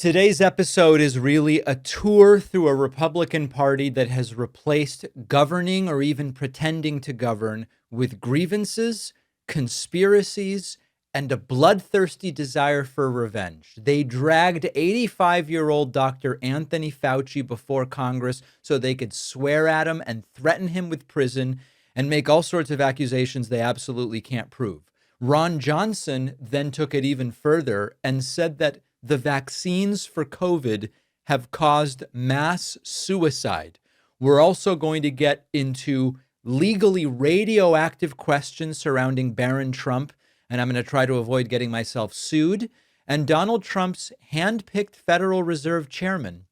Today's episode is really a tour through a Republican Party that has replaced governing or even pretending to govern with grievances, conspiracies, and a bloodthirsty desire for revenge. They dragged 85-year-old Dr. Anthony Fauci before Congress so they could swear at him and threaten him with prison and make all sorts of accusations they absolutely can't prove. Ron Johnson then took it even further and said that the vaccines for COVID have caused mass suicide. We're also going to get into legally radioactive questions surrounding Barron Trump, and I'm going to try to avoid getting myself sued. And Donald Trump's hand-picked Federal Reserve chairman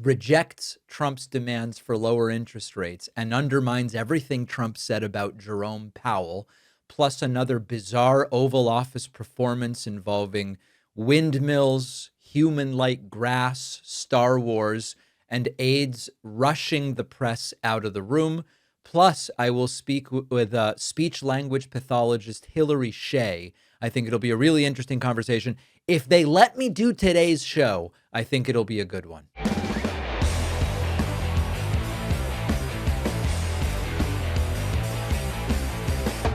rejects Trump's demands for lower interest rates and undermines everything Trump said about Jerome Powell, plus another bizarre Oval Office performance involving windmills, human-like grass, Star Wars, and aides rushing the press out of the room. Plus, I will speak with speech-language pathologist Hilary Shae. I think it'll be a really interesting conversation. If they let me do today's show, I think it'll be a good one.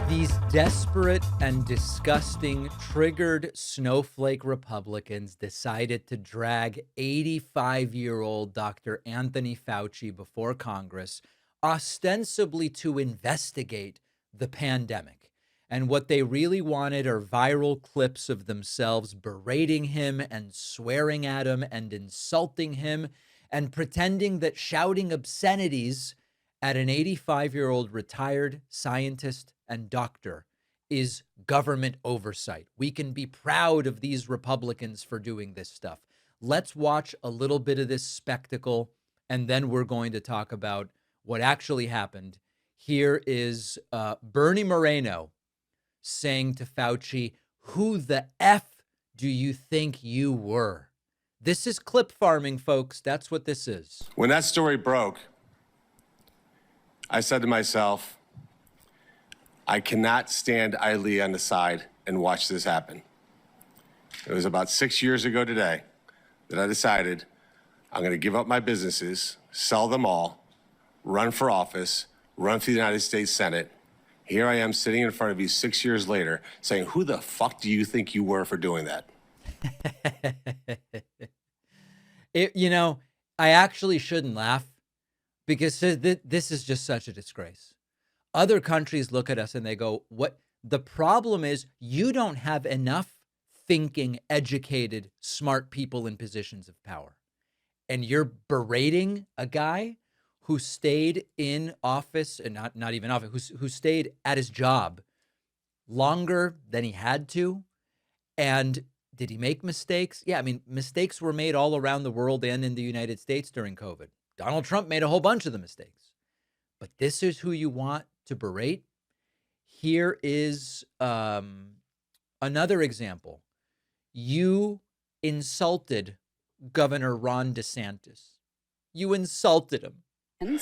These desperate and disgusting, triggered snowflake Republicans decided to drag 85-year-old Dr. Anthony Fauci before Congress, ostensibly to investigate the pandemic. And what they really wanted are viral clips of themselves berating him and swearing at him and insulting him and pretending that shouting obscenities at an 85-year-old retired scientist and doctor is government oversight. We can be proud of these Republicans for doing this stuff. Let's watch a little bit of this spectacle, and then we're going to talk about what actually happened. Here is Bernie Moreno saying to Fauci, "Who the F do you think you were?" This is clip farming, folks. That's what this is. When that story broke, I said to myself, I cannot stand idly on the side and watch this happen. It was about 6 years ago today that I decided I'm going to give up my businesses, sell them all, run for office, run for the United States Senate. Here I am sitting in front of you 6 years later saying, who the fuck do you think you were for doing that? I actually shouldn't laugh because this is just such a disgrace. Other countries look at us and they go, what? The problem is you don't have enough thinking, educated, smart people in positions of power. And you're berating a guy who stayed in office, and not even office, who stayed at his job longer than he had to. And did he make mistakes? Yeah, I mean, mistakes were made all around the world and in the United States during COVID. Donald Trump made a whole bunch of the mistakes. But this is who you want to berate. Here is another example. You insulted Governor Ron DeSantis. You insulted him.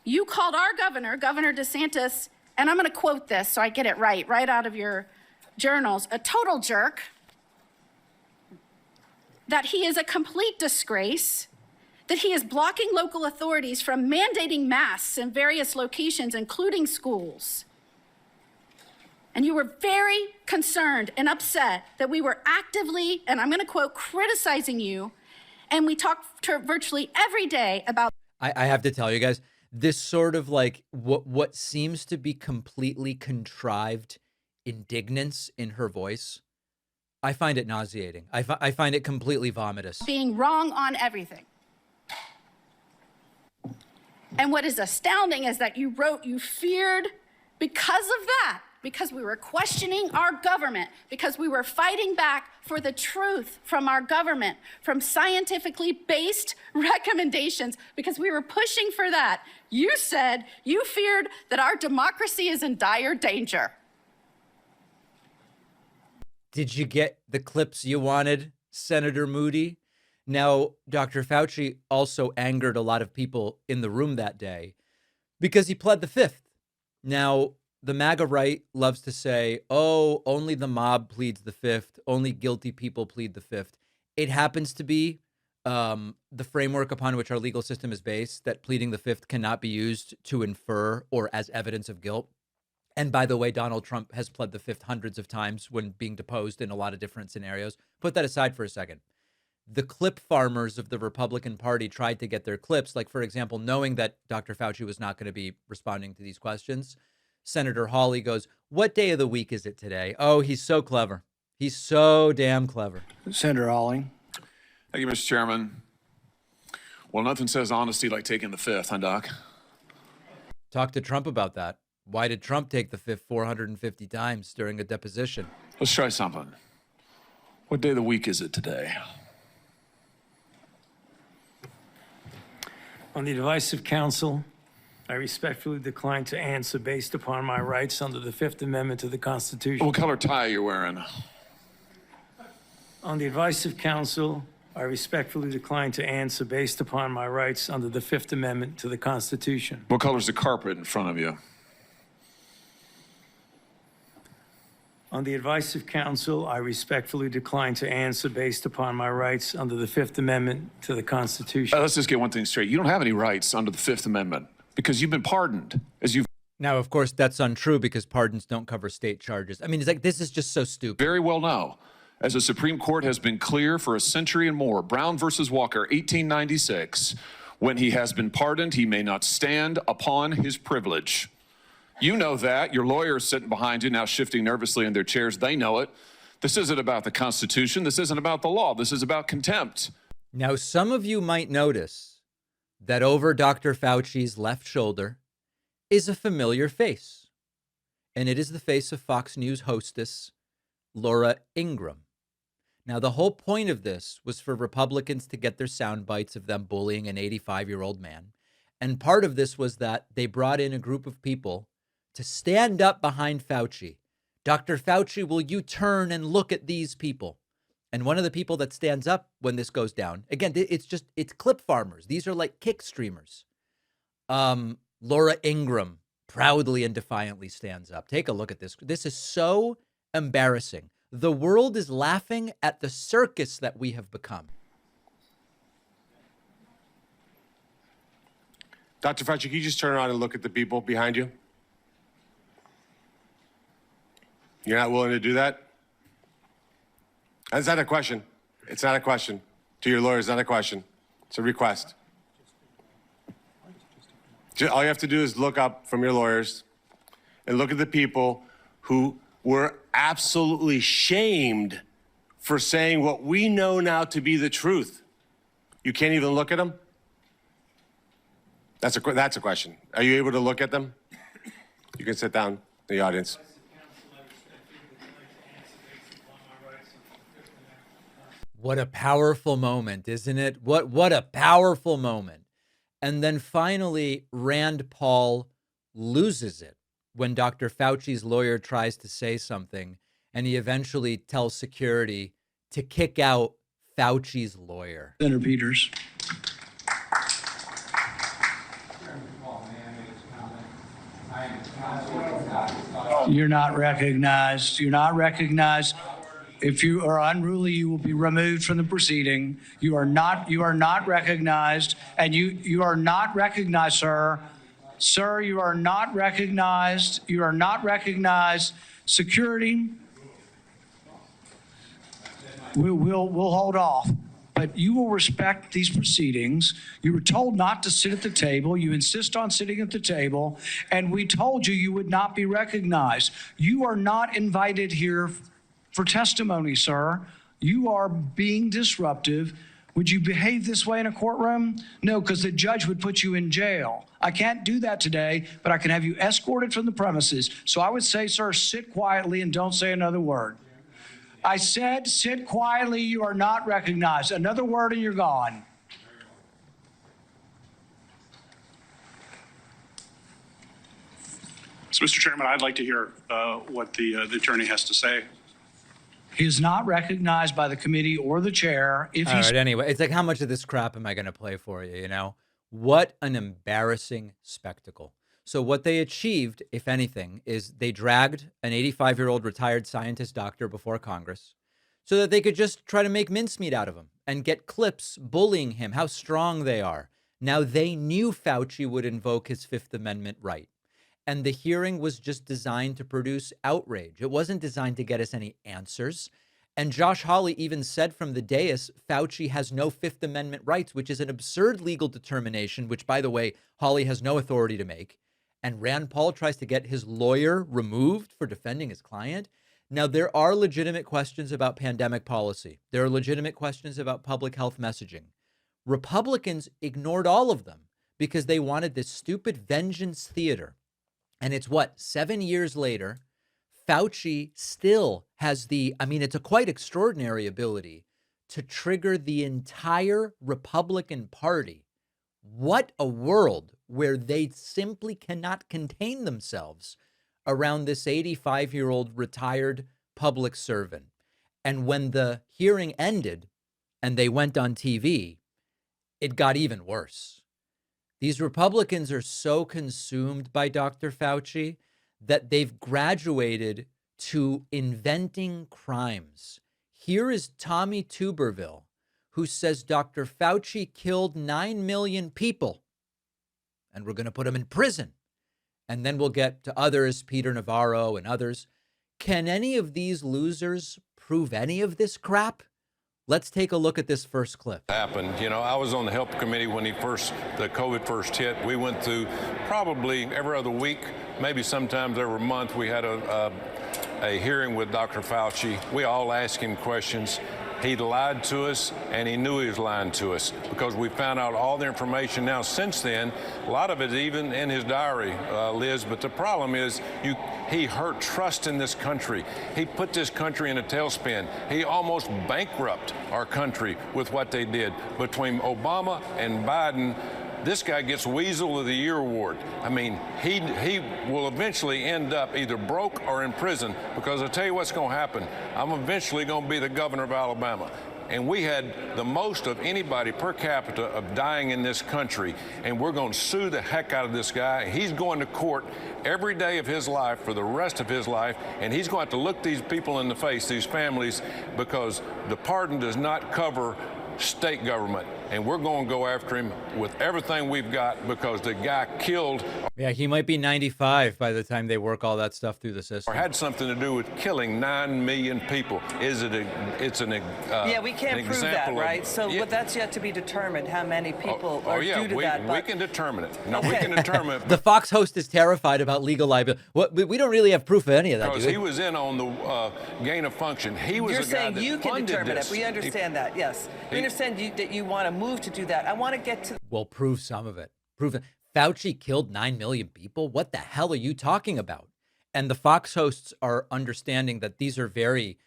You called our governor, Governor DeSantis, and I'm going to quote this so I get it right out of your journals, a total jerk, that he is a complete disgrace, that he is blocking local authorities from mandating masks in various locations, including schools. And you were very concerned and upset that we were actively, and I'm going to quote, criticizing you. And we talked virtually every day about. I have to tell you guys, this sort of like what seems to be completely contrived indignance in her voice, I find it nauseating. I find it completely vomitous. Being wrong on everything. And what is astounding is that you wrote you feared because of that, because we were questioning our government, because we were fighting back for the truth from our government, from scientifically based recommendations, because we were pushing for that. You said you feared that our democracy is in dire danger. Did you get the clips you wanted, Senator Moody? Now, Dr. Fauci also angered a lot of people in the room that day because he pled the fifth. Now, the MAGA right loves to say, oh, only the mob pleads the fifth, only guilty people plead the fifth. It happens to be the framework upon which our legal system is based, that pleading the fifth cannot be used to infer or as evidence of guilt. And by the way, Donald Trump has pled the fifth hundreds of times when being deposed in a lot of different scenarios. Put that aside for a second. The clip farmers of the Republican Party tried to get their clips, like, for example, knowing that Dr. Fauci was not going to be responding to these questions. Senator Hawley goes, "What day of the week is it today?" Oh, he's so clever. He's so damn clever. Senator Hawley. Thank you, Mr. Chairman. Well, nothing says honesty like taking the fifth, huh, Doc? Talk to Trump about that. Why did Trump take the fifth 450 times during a deposition? Let's try something. What day of the week is it today? On the advice of counsel, I respectfully decline to answer based upon my rights under the Fifth Amendment to the Constitution. What color tie are you wearing? On the advice of counsel, I respectfully decline to answer based upon my rights under the Fifth Amendment to the Constitution. What color's the carpet in front of you? On the advice of counsel, I respectfully decline to answer based upon my rights under the Fifth Amendment to the Constitution. Let's just get one thing straight. You don't have any rights under the Fifth Amendment because you've been pardoned, as you've Now, of course, that's untrue because pardons don't cover state charges. I mean, it's like, this is just so stupid. very well know. As the Supreme Court has been clear for a century and more, Brown versus Walker, 1896, when he has been pardoned, he may not stand upon his privilege. You know that. Your lawyers sitting behind you now shifting nervously in their chairs. They know it. This isn't about the Constitution. This isn't about the law. This is about contempt. Now, some of you might notice that over Dr. Fauci's left shoulder is a familiar face, and it is the face of Fox News hostess Laura Ingraham. Now, the whole point of this was for Republicans to get their sound bites of them bullying an 85-year-old man. And part of this was that they brought in a group of people to stand up behind Fauci. Dr. Fauci, will you turn and look at these people? And one of the people that stands up when this goes down, again, it's clip farmers. These are like kick streamers. Laura Ingraham proudly and defiantly stands up. Take a look at this. This is so embarrassing. The world is laughing at the circus that we have become. Dr. Fauci, can you just turn around and look at the people behind you? You're not willing to do that? That's not a question. It's not a question. To your lawyers, not a question. It's a request. All you have to do is look up from your lawyers and look at the people who were absolutely shamed for saying what we know now to be the truth. You can't even look at them? That's a question. Are you able to look at them? You can sit down in the audience. What a powerful moment, isn't it? What a powerful moment. And then finally, Rand Paul loses it when Dr. Fauci's lawyer tries to say something, and he eventually tells security to kick out Fauci's lawyer. Senator Peters. You're not recognized. You're not recognized. If you are unruly, you will be removed from the proceeding. You are not recognized, and you are not recognized, sir. Sir, you are not recognized. You are not recognized. Security, we'll hold off. But you will respect these proceedings. You were told not to sit at the table. You insist on sitting at the table. And we told you would not be recognized. You are not invited here for testimony, sir. You are being disruptive. Would you behave this way in a courtroom? No, because the judge would put you in jail. I can't do that today, but I can have you escorted from the premises. So I would say, sir, sit quietly and don't say another word. I said, sit quietly. You are not recognized. Another word and you're gone. So, Mr. Chairman, I'd like to hear what the attorney has to say. He is not recognized by the committee or the chair. If All right, anyway, it's like, how much of this crap am I going to play for you, you know? What an embarrassing spectacle. So what they achieved, if anything, is they dragged an 85-year-old retired scientist doctor before Congress, so that they could just try to make mincemeat out of him and get clips bullying him, how strong they are. Now, they knew Fauci would invoke his Fifth Amendment right. And the hearing was just designed to produce outrage. It wasn't designed to get us any answers. And Josh Hawley even said from the dais, Fauci has no Fifth Amendment rights, which is an absurd legal determination, which, by the way, Hawley has no authority to make. And Rand Paul tries to get his lawyer removed for defending his client. Now, there are legitimate questions about pandemic policy. There are legitimate questions about public health messaging. Republicans ignored all of them because they wanted this stupid vengeance theater. And it's 7 years later, Fauci still has it's a quite extraordinary ability to trigger the entire Republican Party. What a world where they simply cannot contain themselves around this 85-year-old retired public servant. And when the hearing ended and they went on TV, it got even worse. These Republicans are so consumed by Dr. Fauci that they've graduated to inventing crimes. Here is Tommy Tuberville, who says Dr. Fauci killed 9 million people, and we're going to put him in prison. And then we'll get to others, Peter Navarro and others. Can any of these losers prove any of this crap? Let's take a look at this first clip. Happened. You know, I was on the health committee when the COVID first hit. We went through probably every other week, maybe sometimes every month. We had a hearing with Dr. Fauci. We all asked him questions. He lied to us, and he knew he was lying to us because we found out all the information now since then. A lot of it even in his diary, Liz. But the problem is he hurt trust in this country. He put this country in a tailspin. He almost bankrupted our country with what they did. Between Obama and Biden, this guy gets Weasel of the Year award. I mean, he will eventually end up either broke or in prison because I'll tell you what's going to happen. I'm eventually going to be the governor of Alabama. And we had the most of anybody per capita of dying in this country. And we're going to sue the heck out of this guy. He's going to court every day of his life for the rest of his life. And he's going to have to look these people in the face, these families, because the pardon does not cover state government, and we're going to go after him with everything we've got because the guy killed. Yeah, he might be 95 by the time they work all that stuff through the system. Or had something to do with killing 9 million people. It's an yeah, we can't prove that, right? But that's yet to be determined. How many people are due to that? We can determine it. No, we can determine it. The Fox host is terrified about legal liability. We don't really have proof of any of that. Because he was in on the gain of function. He was You're the guy saying that you can funded determine this. it. We understand that. Yes, we understand that you want to move to do that. I want to get to. Well, prove some of it. Prove it. Fauci killed 9 million people. What the hell are you talking about? And the Fox hosts are understanding that these are very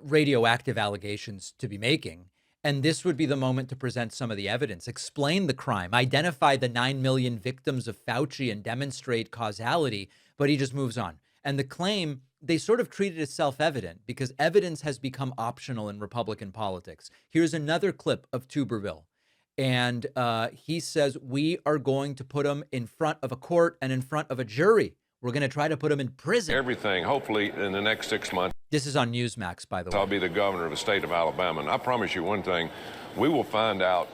radioactive allegations to be making. And this would be the moment to present some of the evidence, explain the crime, identify the 9 million victims of Fauci and demonstrate causality. But he just moves on. And the claim, they sort of treat it as self-evident because evidence has become optional in Republican politics. Here's another clip of Tuberville. And he says, we are going to put him in front of a court and in front of a jury. We're going to try to put him in prison. Everything, hopefully, in the next 6 months. This is on Newsmax, by the way. I'll be the governor of the state of Alabama. And I promise you one thing, we will find out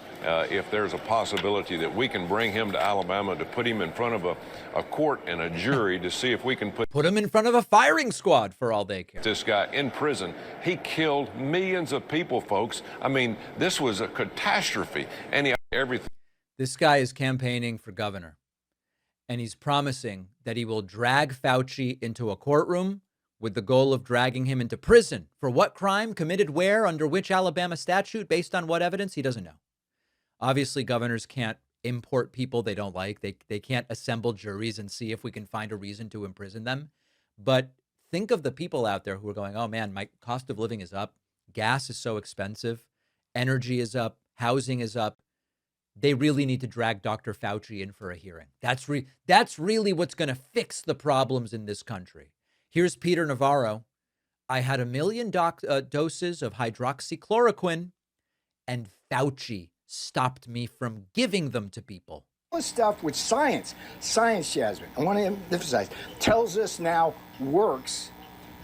if there's a possibility that we can bring him to Alabama to put him in front of a court and a jury to see if we can put him in front of a firing squad for all they care. This guy in prison. He killed millions of people, folks. I mean, this was a catastrophe. And everything. This guy is campaigning for governor, and he's promising that he will drag Fauci into a courtroom with the goal of dragging him into prison. For what crime? Committed where? Under which Alabama statute? Based on what evidence? He doesn't know. Obviously, governors can't import people they don't like. They can't assemble juries and see if we can find a reason to imprison them. But think of the people out there who are going, oh, man, my cost of living is up. Gas is so expensive. Energy is up. Housing is up. They really need to drag Dr. Fauci in for a hearing. That's really what's going to fix the problems in this country. Here's Peter Navarro. I had 1 million doses of hydroxychloroquine, and Fauci stopped me from giving them to people. All this stuff with science, Jasmine, I want to emphasize, tells us now works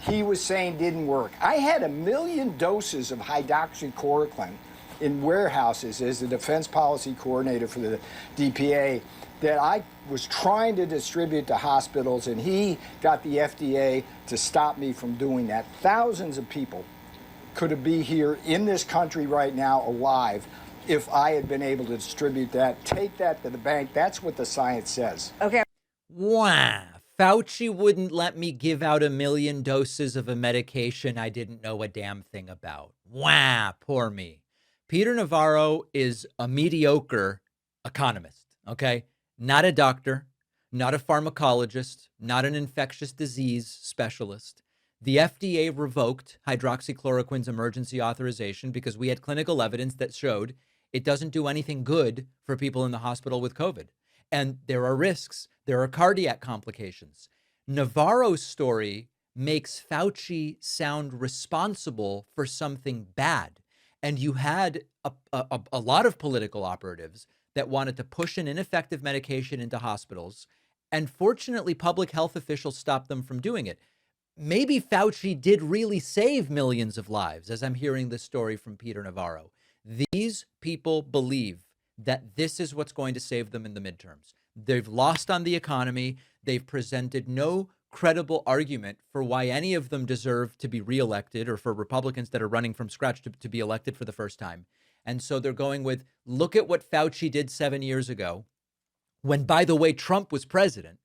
he was saying didn't work. I had 1 million doses of hydroxychloroquine in warehouses as the defense policy coordinator for the DPA that I was trying to distribute to hospitals, and he got the FDA to stop me from doing that. Thousands of people could be here in this country right now alive if I had been able to distribute that. Take that to the bank. That's what the science says. Okay. Wow. Fauci wouldn't let me give out 1 million doses of a medication I didn't know a damn thing about. Wow, poor me. Peter Navarro is a mediocre economist, okay? Not a doctor, not a pharmacologist, not an infectious disease specialist. The FDA revoked hydroxychloroquine's emergency authorization because we had clinical evidence that showed it doesn't do anything good for people in the hospital with COVID. And there are risks. There are cardiac complications. Navarro's story makes Fauci sound responsible for something bad. And you had a lot of political operatives that wanted to push an ineffective medication into hospitals. And fortunately, public health officials stopped them from doing it. Maybe Fauci did really save millions of lives, as I'm hearing this story from Peter Navarro. These people believe that this is what's going to save them in the midterms. They've lost on the economy. They've presented no credible argument for why any of them deserve to be reelected, or for Republicans that are running from scratch to be elected for the first time. And so they're going with, look at what Fauci did 7 years ago, when, by the way, Trump was president.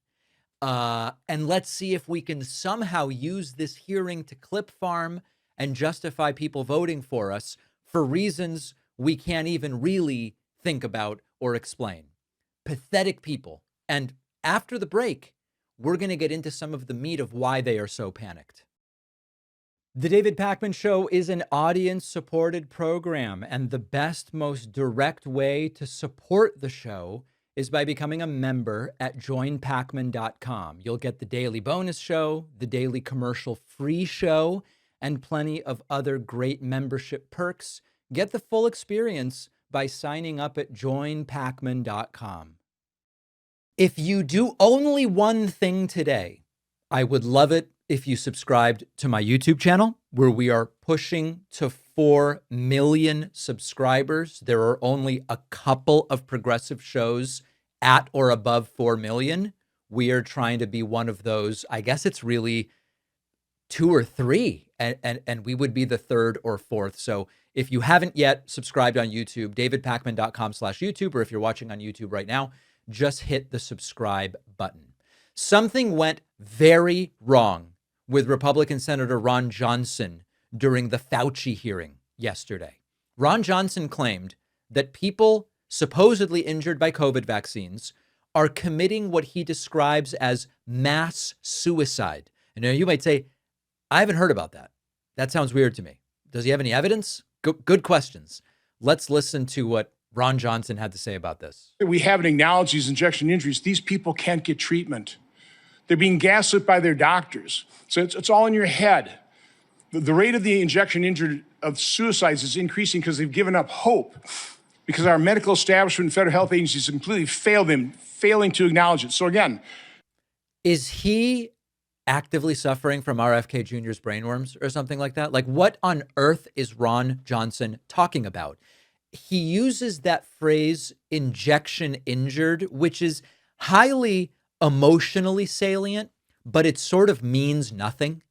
And let's see if we can somehow use this hearing to clip farm and justify people voting for us for reasons we can't even really think about or explain. Pathetic people. And after the break, we're going to get into some of the meat of why they are so panicked. The David Pakman Show is an audience-supported program, and the best, most direct way to support the show is by becoming a member at joinpakman.com. You'll get the daily bonus show, the daily commercial-free show, and plenty of other great membership perks. Get the full experience by signing up at joinpakman.com. If you do only one thing today, I would love it if you subscribed to my YouTube channel, where we are pushing to 4 million subscribers. There are only a couple of progressive shows at or above 4 million. We are trying to be one of those. I guess it's really 2 or 3, and we would be the 3rd or 4th. So if you haven't yet subscribed on YouTube, davidpakman.com/YouTube, or if you're watching on YouTube right now, just hit the subscribe button. Something went very wrong with Republican Senator Ron Johnson during the Fauci hearing yesterday. Ron Johnson claimed that people supposedly injured by COVID vaccines are committing what he describes as mass suicide. And now you might say, I haven't heard about that. That sounds weird to me. Does he have any evidence? Good questions. Let's listen to what Ron Johnson had to say about this. We haven't acknowledged these injection injuries. These people can't get treatment. They're being gaslit by their doctors. So it's all in your head. The rate of the injection injured of suicides is increasing because they've given up hope, because our medical establishment and federal health agencies completely failed them, failing to acknowledge it. So again, is he actively suffering from RFK Jr.'s brainworms or something like that? Like, what on earth is Ron Johnson talking about? He uses that phrase injection injured, which is highly emotionally salient, but it sort of means nothing.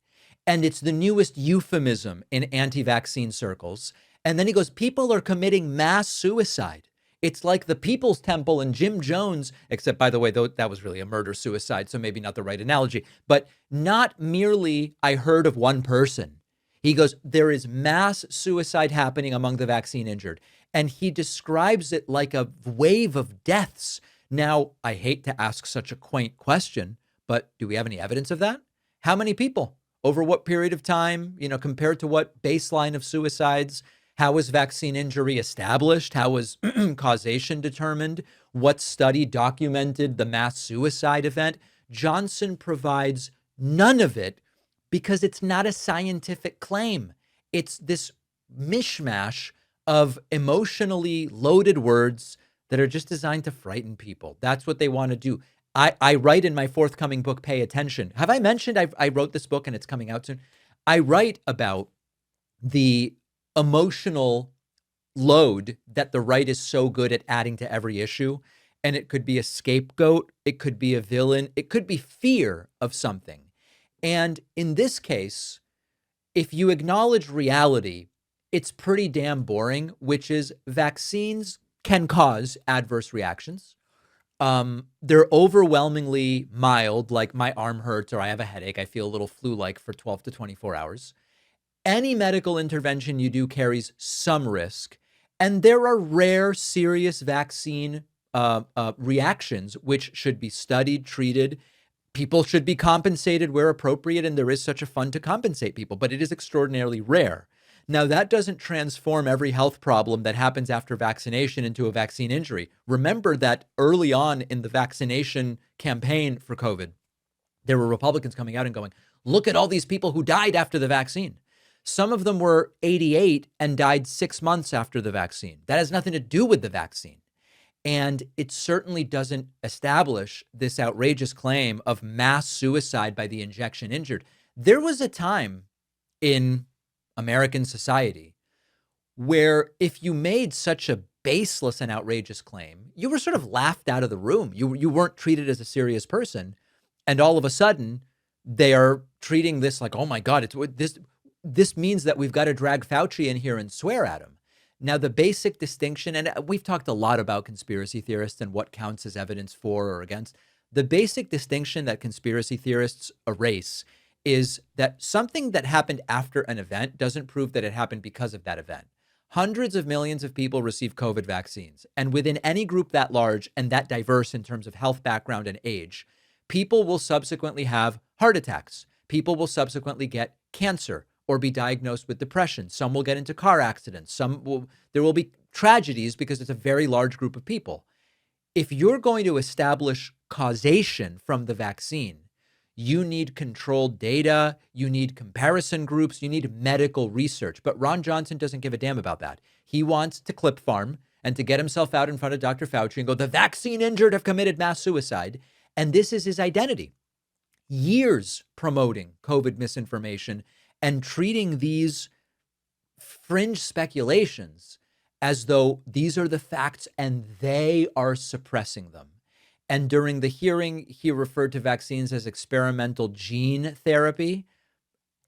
And it's the newest euphemism in anti-vaccine circles. And then he goes, people are committing mass suicide. It's like the People's Temple and Jim Jones, except, by the way, though, that was really a murder-suicide, so maybe not the right analogy. But not merely, I heard of one person. He goes, there is mass suicide happening among the vaccine injured. And he describes it like a wave of deaths. Now, I hate to ask such a quaint question, but do we have any evidence of that? How many people? Over what period of time? Compared to what baseline of suicides? How was vaccine injury established? How was causation determined? What study documented the mass suicide event? Johnson provides none of it because it's not a scientific claim. It's this mishmash of emotionally loaded words that are just designed to frighten people. That's what they want to do. I write in my forthcoming book, Pay Attention. Have I mentioned I wrote this book and it's coming out soon? I write about the emotional load that the right is so good at adding to every issue. And it could be a scapegoat. It could be a villain. It could be fear of something. And in this case, if you acknowledge reality, it's pretty damn boring, which is vaccines can cause adverse reactions. They're overwhelmingly mild, like my arm hurts or I have a headache. I feel a little flu-like for 12 to 24 hours. Any medical intervention you do carries some risk. And there are rare, serious vaccine reactions, which should be studied, treated. People should be compensated where appropriate, and there is such a fund to compensate people, but it is extraordinarily rare. Now, that doesn't transform every health problem that happens after vaccination into a vaccine injury. Remember that early on in the vaccination campaign for COVID, there were Republicans coming out and going, look at all these people who died after the vaccine. Some of them were 88 and died 6 months after the vaccine. That has nothing to do with the vaccine. And it certainly doesn't establish this outrageous claim of mass suicide by the injection injured. There was a time in American society where if you made such a baseless and outrageous claim, you were sort of laughed out of the room. You weren't treated as a serious person. And all of a sudden, they are treating this like, oh my God, this means that we've got to drag Fauci in here and swear at him. Now, the basic distinction, and we've talked a lot about conspiracy theorists and what counts as evidence for or against. The basic distinction that conspiracy theorists erase is that something that happened after an event doesn't prove that it happened because of that event. Hundreds of millions of people receive COVID vaccines. And within any group that large and that diverse in terms of health background and age, people will subsequently have heart attacks. People will subsequently get cancer or be diagnosed with depression. Some will get into car accidents. There will be tragedies because it's a very large group of people. If you're going to establish causation from the vaccine, you need controlled data, you need comparison groups, you need medical research. But Ron Johnson doesn't give a damn about that. He wants to clip farm and to get himself out in front of Dr. Fauci and go, the vaccine injured have committed mass suicide. And this is his identity. Years promoting COVID misinformation and treating these fringe speculations as though these are the facts and they are suppressing them. And during the hearing, he referred to vaccines as experimental gene therapy,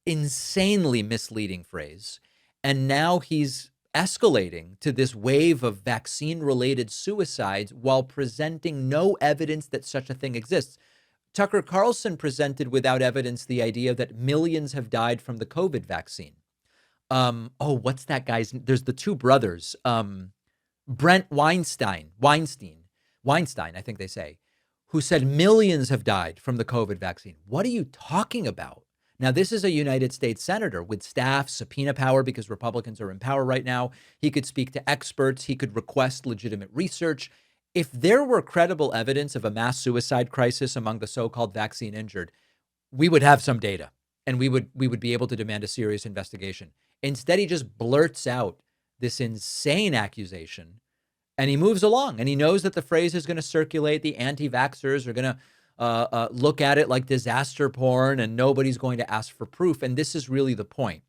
insanely misleading phrase. And now he's escalating to this wave of vaccine-related suicides while presenting no evidence that such a thing exists. Tucker Carlson presented without evidence the idea that millions have died from the COVID vaccine. What's that guy's? There's the two brothers, Brent Weinstein, I think they say, who said millions have died from the COVID vaccine. What are you talking about? Now, this is a United States senator with staff, subpoena power because Republicans are in power right now. He could speak to experts. He could request legitimate research. If there were credible evidence of a mass suicide crisis among the so-called vaccine injured, we would have some data and we would be able to demand a serious investigation. Instead, he just blurts out this insane accusation and he moves along and he knows that the phrase is going to circulate. The anti-vaxxers are going to look at it like disaster porn and nobody's going to ask for proof. And this is really the point.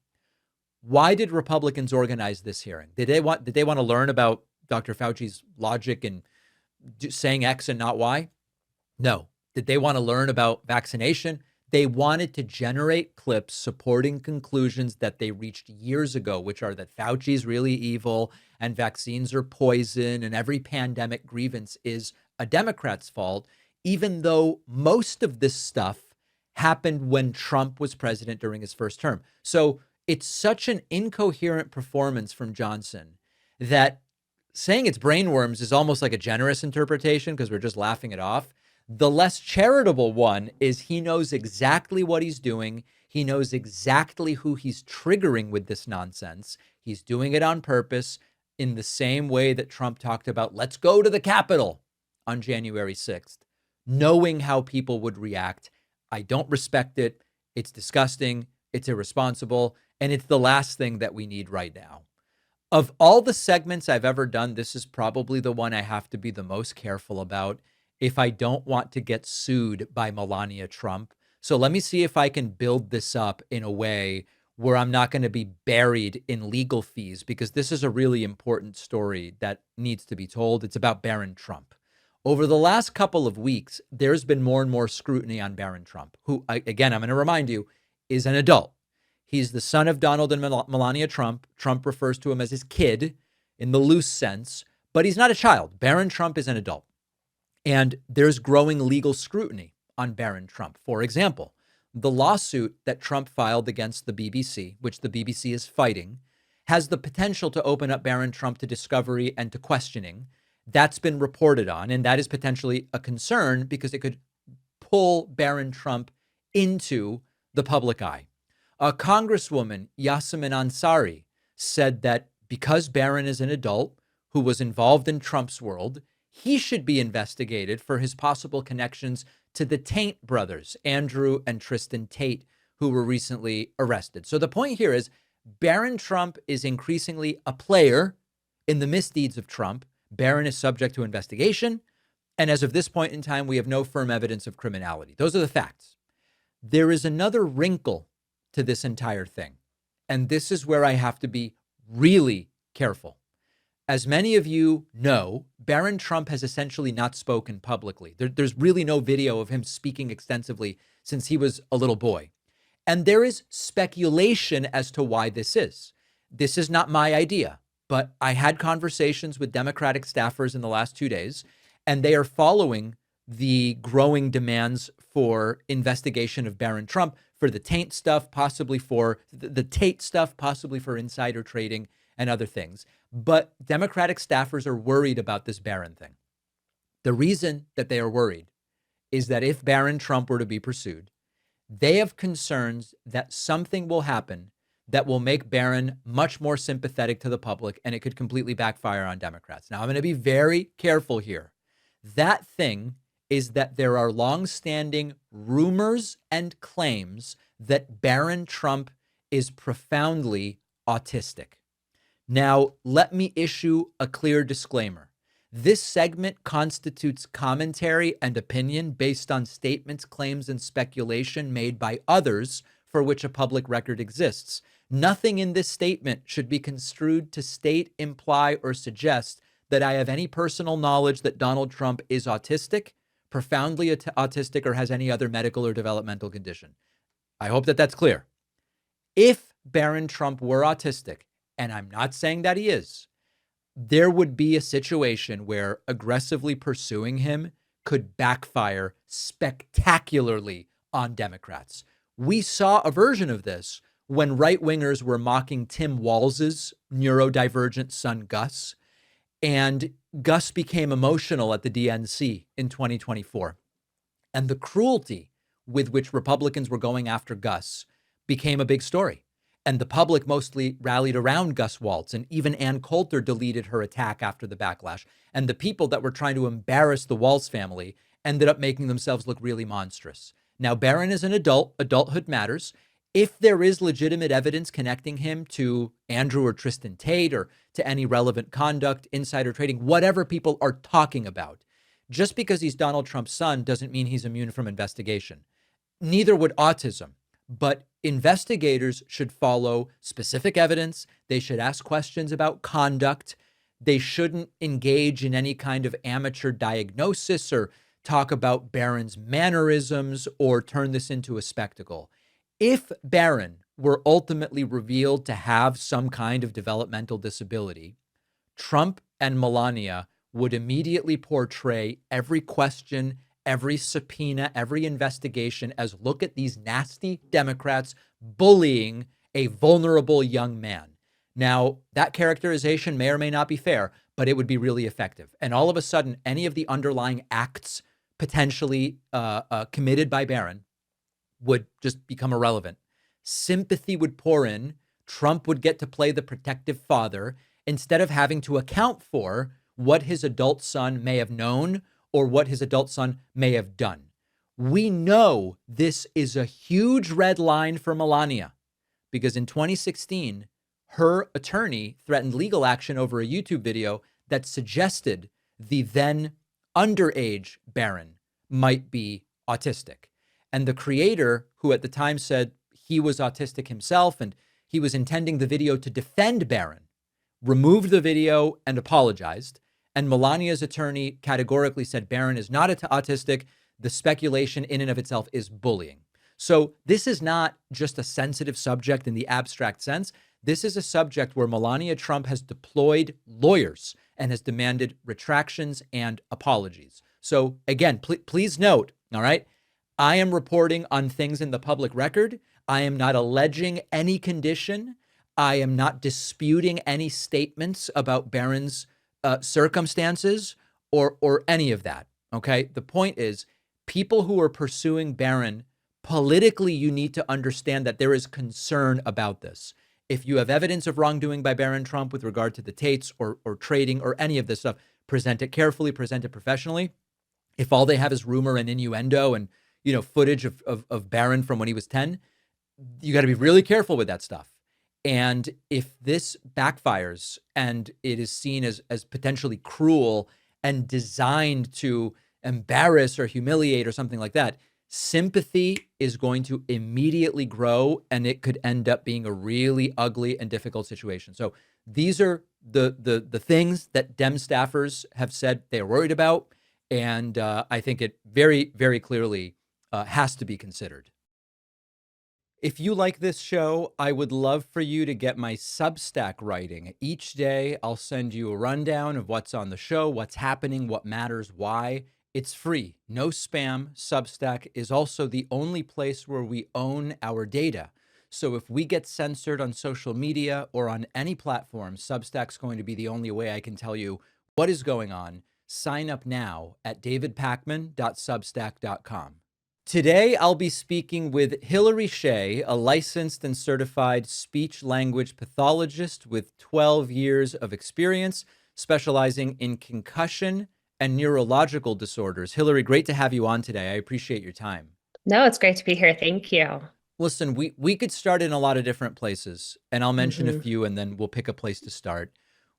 Why did Republicans organize this hearing? Did they want to learn about Dr. Fauci's logic and saying X and not Y? No. Did they want to learn about vaccination? They wanted to generate clips supporting conclusions that they reached years ago, which are that Fauci's really evil and vaccines are poison and every pandemic grievance is a Democrat's fault, even though most of this stuff happened when Trump was president during his first term. So it's such an incoherent performance from Johnson that saying it's brainworms is almost like a generous interpretation because we're just laughing it off. The less charitable one is he knows exactly what he's doing. He knows exactly who he's triggering with this nonsense. He's doing it on purpose in the same way that Trump talked about, let's go to the Capitol on January 6th, knowing how people would react. I don't respect it. It's disgusting. It's irresponsible. And it's the last thing that we need right now. Of all the segments I've ever done, this is probably the one I have to be the most careful about. if I don't want to get sued by Melania Trump. So let me see if I can build this up in a way where I'm not going to be buried in legal fees, because this is a really important story that needs to be told. It's about Barron Trump. Over the last couple of weeks, there's been more and more scrutiny on Barron Trump, who, again, I'm going to remind you, is an adult. He's the son of Donald and Melania Trump. Trump refers to him as his kid in the loose sense, but he's not a child. Barron Trump is an adult. And there's growing legal scrutiny on Barron Trump. For example, the lawsuit that Trump filed against the BBC, which the BBC is fighting, has the potential to open up Barron Trump to discovery and to questioning. That's been reported on, and that is potentially a concern because it could pull Barron Trump into the public eye. Congresswoman Yasemin Ansari said that because Barron is an adult who was involved in Trump's world, he should be investigated for his possible connections to the Tate brothers, Andrew and Tristan Tate, who were recently arrested. So the point here is Barron Trump is increasingly a player in the misdeeds of Trump. Barron is subject to investigation. And as of this point in time, we have no firm evidence of criminality. Those are the facts. There is another wrinkle to this entire thing. And this is where I have to be really careful. As many of you know, Barron Trump has essentially not spoken publicly. There's really no video of him speaking extensively since he was a little boy. And there is speculation as to why this is. This is not my idea, but I had conversations with Democratic staffers in the last 2 days, and they are following the growing demands for investigation of Barron Trump for the Tate stuff, possibly for the Tate stuff, possibly for insider trading and other things. But Democratic staffers are worried about this Barron thing. The reason that they are worried is that if Barron Trump were to be pursued, they have concerns that something will happen that will make Barron much more sympathetic to the public, and it could completely backfire on Democrats. Now, I'm going to be very careful here. That thing is that there are longstanding rumors and claims that Barron Trump is profoundly autistic. Now, let me issue a clear disclaimer. This segment constitutes commentary and opinion based on statements, claims, and speculation made by others for which a public record exists. Nothing in this statement should be construed to state, imply, or suggest that I have any personal knowledge that Donald Trump is autistic, profoundly autistic, or has any other medical or developmental condition. I hope that that's clear. If Barron Trump were autistic, and I'm not saying that he is, there would be a situation where aggressively pursuing him could backfire spectacularly on Democrats. We saw a version of this when right-wingers were mocking Tim Walz's neurodivergent son, Gus, and Gus became emotional at the DNC in 2024. And the cruelty with which Republicans were going after Gus became a big story. And the public mostly rallied around Gus Waltz, and even Ann Coulter deleted her attack after the backlash. And the people that were trying to embarrass the Waltz family ended up making themselves look really monstrous. Now, Barron is an adult. Adulthood matters. If there is legitimate evidence connecting him to Andrew or Tristan Tate or to any relevant conduct, insider trading, whatever people are talking about, just because he's Donald Trump's son doesn't mean he's immune from investigation. Neither would autism. But investigators should follow specific evidence. They should ask questions about conduct. They shouldn't engage in any kind of amateur diagnosis or talk about Barron's mannerisms or turn this into a spectacle. If Barron were ultimately revealed to have some kind of developmental disability, Trump and Melania would immediately portray every question, every subpoena, every investigation as look at these nasty Democrats bullying a vulnerable young man. Now, that characterization may or may not be fair, but it would be really effective. And all of a sudden, any of the underlying acts potentially committed by Barron would just become irrelevant. Sympathy would pour in. Trump would get to play the protective father instead of having to account for what his adult son may have known or what his adult son may have done. We know this is a huge red line for Melania because in 2016, her attorney threatened legal action over a YouTube video that suggested the then underage Barron might be autistic. And the creator, who at the time said he was autistic himself and he was intending the video to defend Barron, removed the video and apologized. And Melania's attorney categorically said Barron is not autistic. The speculation in and of itself is bullying. So this is not just a sensitive subject in the abstract sense. This is a subject where Melania Trump has deployed lawyers and has demanded retractions and apologies. So again, please note, all right, I am reporting on things in the public record. I am not alleging any condition. I am not disputing any statements about Barron's circumstances or any of that. Okay. The point is, people who are pursuing Barron politically, you need to understand that there is concern about this. If you have evidence of wrongdoing by Barron Trump with regard to the Tates or trading or any of this stuff, present it carefully, present it professionally. If all they have is rumor and innuendo and, footage of Barron from when he was 10, you got to be really careful with that stuff. And if this backfires and it is seen as potentially cruel and designed to embarrass or humiliate or something like that, sympathy is going to immediately grow, and it could end up being a really ugly and difficult situation. So these are the things that Dem staffers have said they're worried about, and I think it very, very clearly has to be considered. If you like this show, I would love for you to get my Substack writing. Each day, I'll send you a rundown of what's on the show, what's happening, what matters, why. It's free, no spam. Substack is also the only place where we own our data. So if we get censored on social media or on any platform, Substack's going to be the only way I can tell you what is going on. Sign up now at davidpakman.substack.com. Today, I'll be speaking with Hilary Shae, a licensed and certified speech-language pathologist with 12 years of experience, specializing in concussion and neurological disorders. Hilary, great to have you on today. I appreciate your time. No, it's great to be here. Thank you. Listen, we could start in a lot of different places, and I'll mention a few, and then we'll pick a place to start.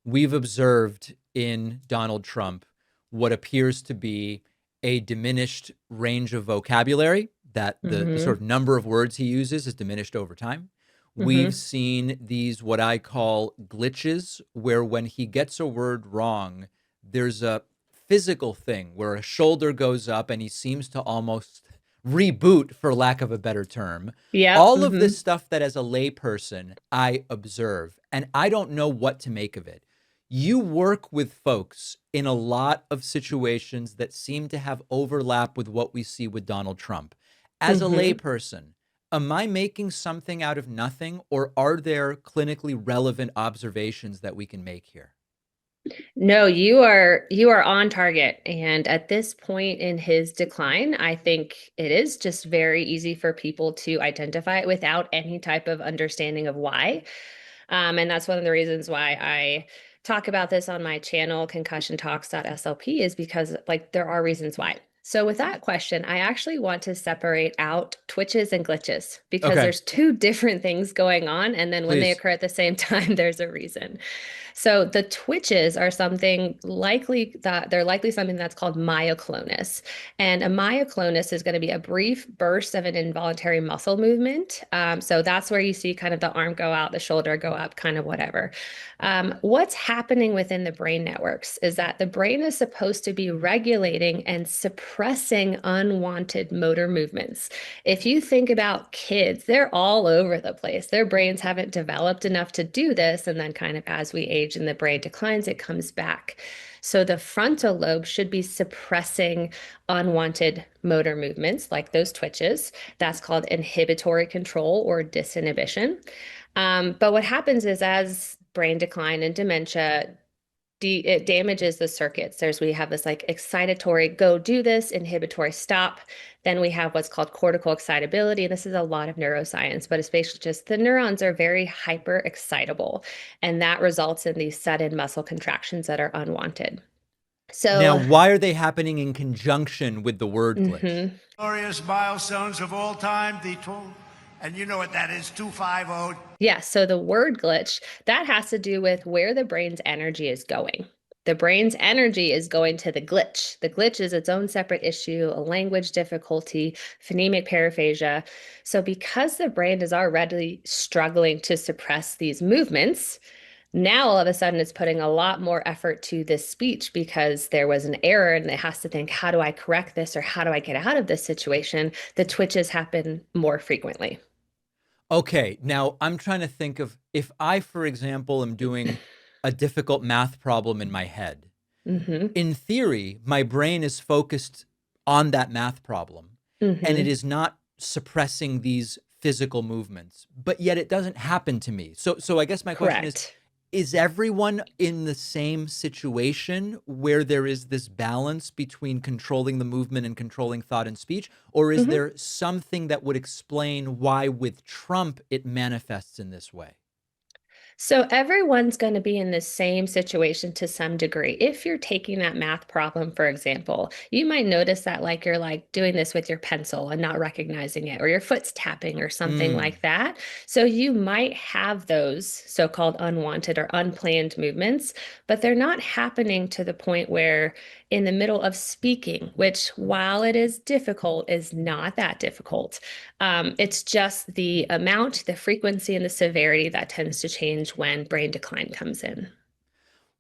We've observed in Donald Trump what appears to be a diminished range of vocabulary, that the sort of number of words he uses is diminished over time. We've seen these, what I call glitches, where when he gets a word wrong, there's a physical thing where a shoulder goes up and he seems to almost reboot, for lack of a better term. Yeah. All of this stuff that as a layperson I observe, and I don't know what to make of it. You work with folks in a lot of situations that seem to have overlap with what we see with Donald Trump. As a layperson, am I making something out of nothing, or are there clinically relevant observations that we can make here? No, you are on target. And at this point in his decline, I think it is just very easy for people to identify it without any type of understanding of why. And that's one of the reasons why I talk about this on my channel, concussiontalks.slp, is because there are reasons why. So with that question, I actually want to separate out twitches and glitches, because there's two different things going on. And then when they occur at the same time, there's a reason. So the twitches are something likely something that's called myoclonus. And a myoclonus is going to be a brief burst of an involuntary muscle movement. So that's where you see kind of the arm go out, the shoulder go up, kind of whatever. What's happening within the brain networks is that the brain is supposed to be regulating and suppressing unwanted motor movements. If you think about kids, they're all over the place. Their brains haven't developed enough to do this. And then kind of as we age and the brain declines, it comes back. So the frontal lobe should be suppressing unwanted motor movements like those twitches. That's called inhibitory control or disinhibition. But what happens is, as brain decline and dementia, it damages the circuits. We have this excitatory go do this, inhibitory stop. Then we have what's called cortical excitability. This is a lot of neuroscience, but it's basically just the neurons are very hyper excitable, and that results in these sudden muscle contractions that are unwanted. So now, why are they happening in conjunction with the word glitch? Glorious milestones of all time, and you know what that is, 250. Yeah, so the word glitch, that has to do with where the brain's energy is going. The brain's energy is going to the glitch. The glitch is its own separate issue, a language difficulty, phonemic paraphasia. So because the brain is already struggling to suppress these movements, now all of a sudden it's putting a lot more effort to this speech because there was an error and it has to think, how do I correct this or how do I get out of this situation? The twitches happen more frequently. Okay, now I'm trying to think of if I, for example, am doing a difficult math problem in my head. In theory, my brain is focused on that math problem and it is not suppressing these physical movements, but yet it doesn't happen to me. So I guess my question is everyone in the same situation where there is this balance between controlling the movement and controlling thought and speech? Or is there something that would explain why with Trump it manifests in this way? So everyone's going to be in the same situation to some degree. If you're taking that math problem, for example, you might notice that like you're like doing this with your pencil and not recognizing it, or your foot's tapping or something like that. So you might have those so-called unwanted or unplanned movements, but they're not happening to the point where in the middle of speaking, which while it is difficult, is not that difficult. It's just the amount, the frequency, and the severity that tends to change when brain decline comes in.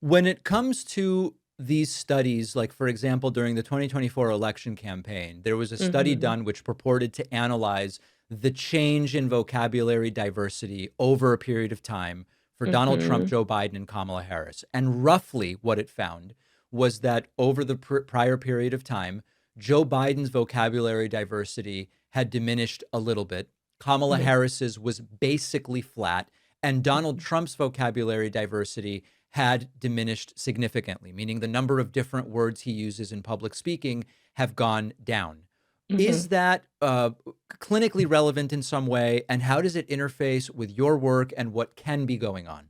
When it comes to these studies, like for example, during the 2024 election campaign, there was a study done which purported to analyze the change in vocabulary diversity over a period of time for Donald Trump, Joe Biden, and Kamala Harris. And roughly what it found was that over the prior period of time, Joe Biden's vocabulary diversity had diminished a little bit. Kamala Harris's was basically flat, and Donald Trump's vocabulary diversity had diminished significantly, meaning the number of different words he uses in public speaking have gone down. Is that clinically relevant in some way? And how does it interface with your work and what can be going on?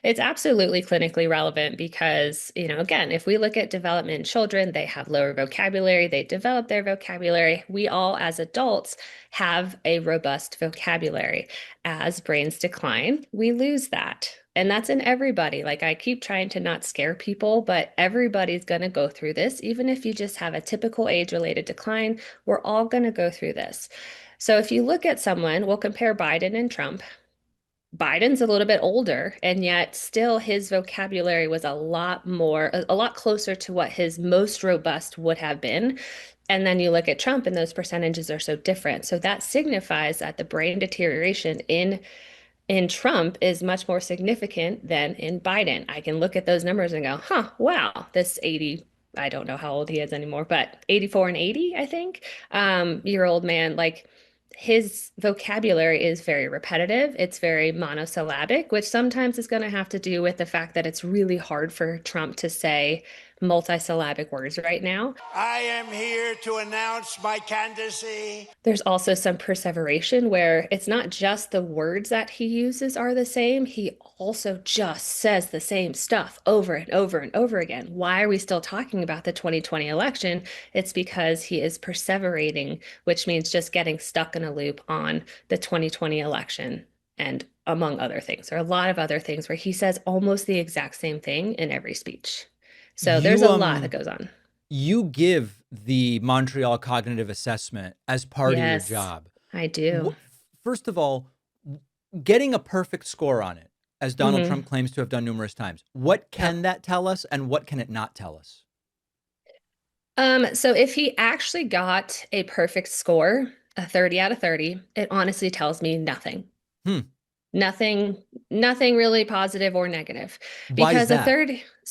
It's absolutely clinically relevant because, you know, again, if we look at development in children, they have lower vocabulary, they develop their vocabulary. We all, as adults, have a robust vocabulary. As brains decline, we lose that. And that's in everybody. Like I keep trying to not scare people, but everybody's going to go through this. Even if you just have a typical age-related decline, we're all going to go through this. So if you look at someone, we'll compare Biden and Trump. Biden's a little bit older, and yet still his vocabulary was a lot closer to what his most robust would have been. And then you look at Trump, and those percentages are so different. So that signifies that the brain deterioration in Trump is much more significant than in Biden. I can look at those numbers and go, wow, this 80, I don't know how old he is anymore, but 84 and 80, I think, year old man, like his vocabulary is very repetitive. It's very monosyllabic, which sometimes is going to have to do with the fact that it's really hard for Trump to say multisyllabic words right now. I am here to announce my candidacy. There's also some perseveration where it's not just the words that he uses are the same. He also just says the same stuff over and over and over again. Why are we still talking about the 2020 election? It's because he is perseverating, which means just getting stuck in a loop on the 2020 election and among other things. There are a lot of other things where he says almost the exact same thing in every speech. So there's a lot that goes on. You give the Montreal Cognitive Assessment as part of your job. I do. First of all, getting a perfect score on it, as Donald Trump claims to have done numerous times, what can that tell us and what can it not tell us? So if he actually got a perfect score, a 30 out of 30, it honestly tells me nothing. Nothing really positive or negative. Why is Because that?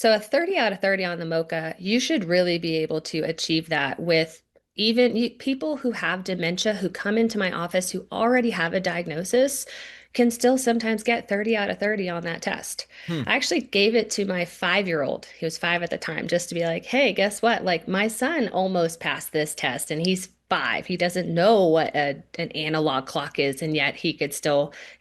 a 30 out of 30 on the MOCA, you should really be able to achieve that with even people who have dementia, who come into my office, who already have a diagnosis, can still sometimes get 30 out of 30 on that test. I actually gave it to my 5-year-old. He was 5 at the time, just to be like, hey, guess what? Like my son almost passed this test and he's 5. He doesn't know what an analog clock is, and yet he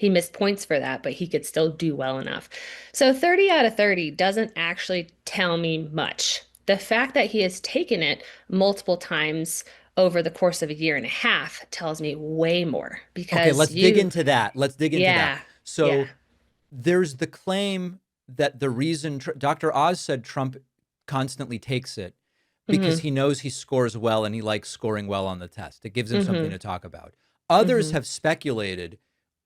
missed points for that, but he could still do well enough. So 30 out of 30 doesn't actually tell me much. The fact that he has taken it multiple times over the course of a year and a half tells me way more. Because Okay, let's dig into that. So there's the claim that the reason Dr. Oz said Trump constantly takes it because Mm-hmm. he knows he scores well and he likes scoring well on the test. It gives him something Mm-hmm. to talk about. Others Mm-hmm. have speculated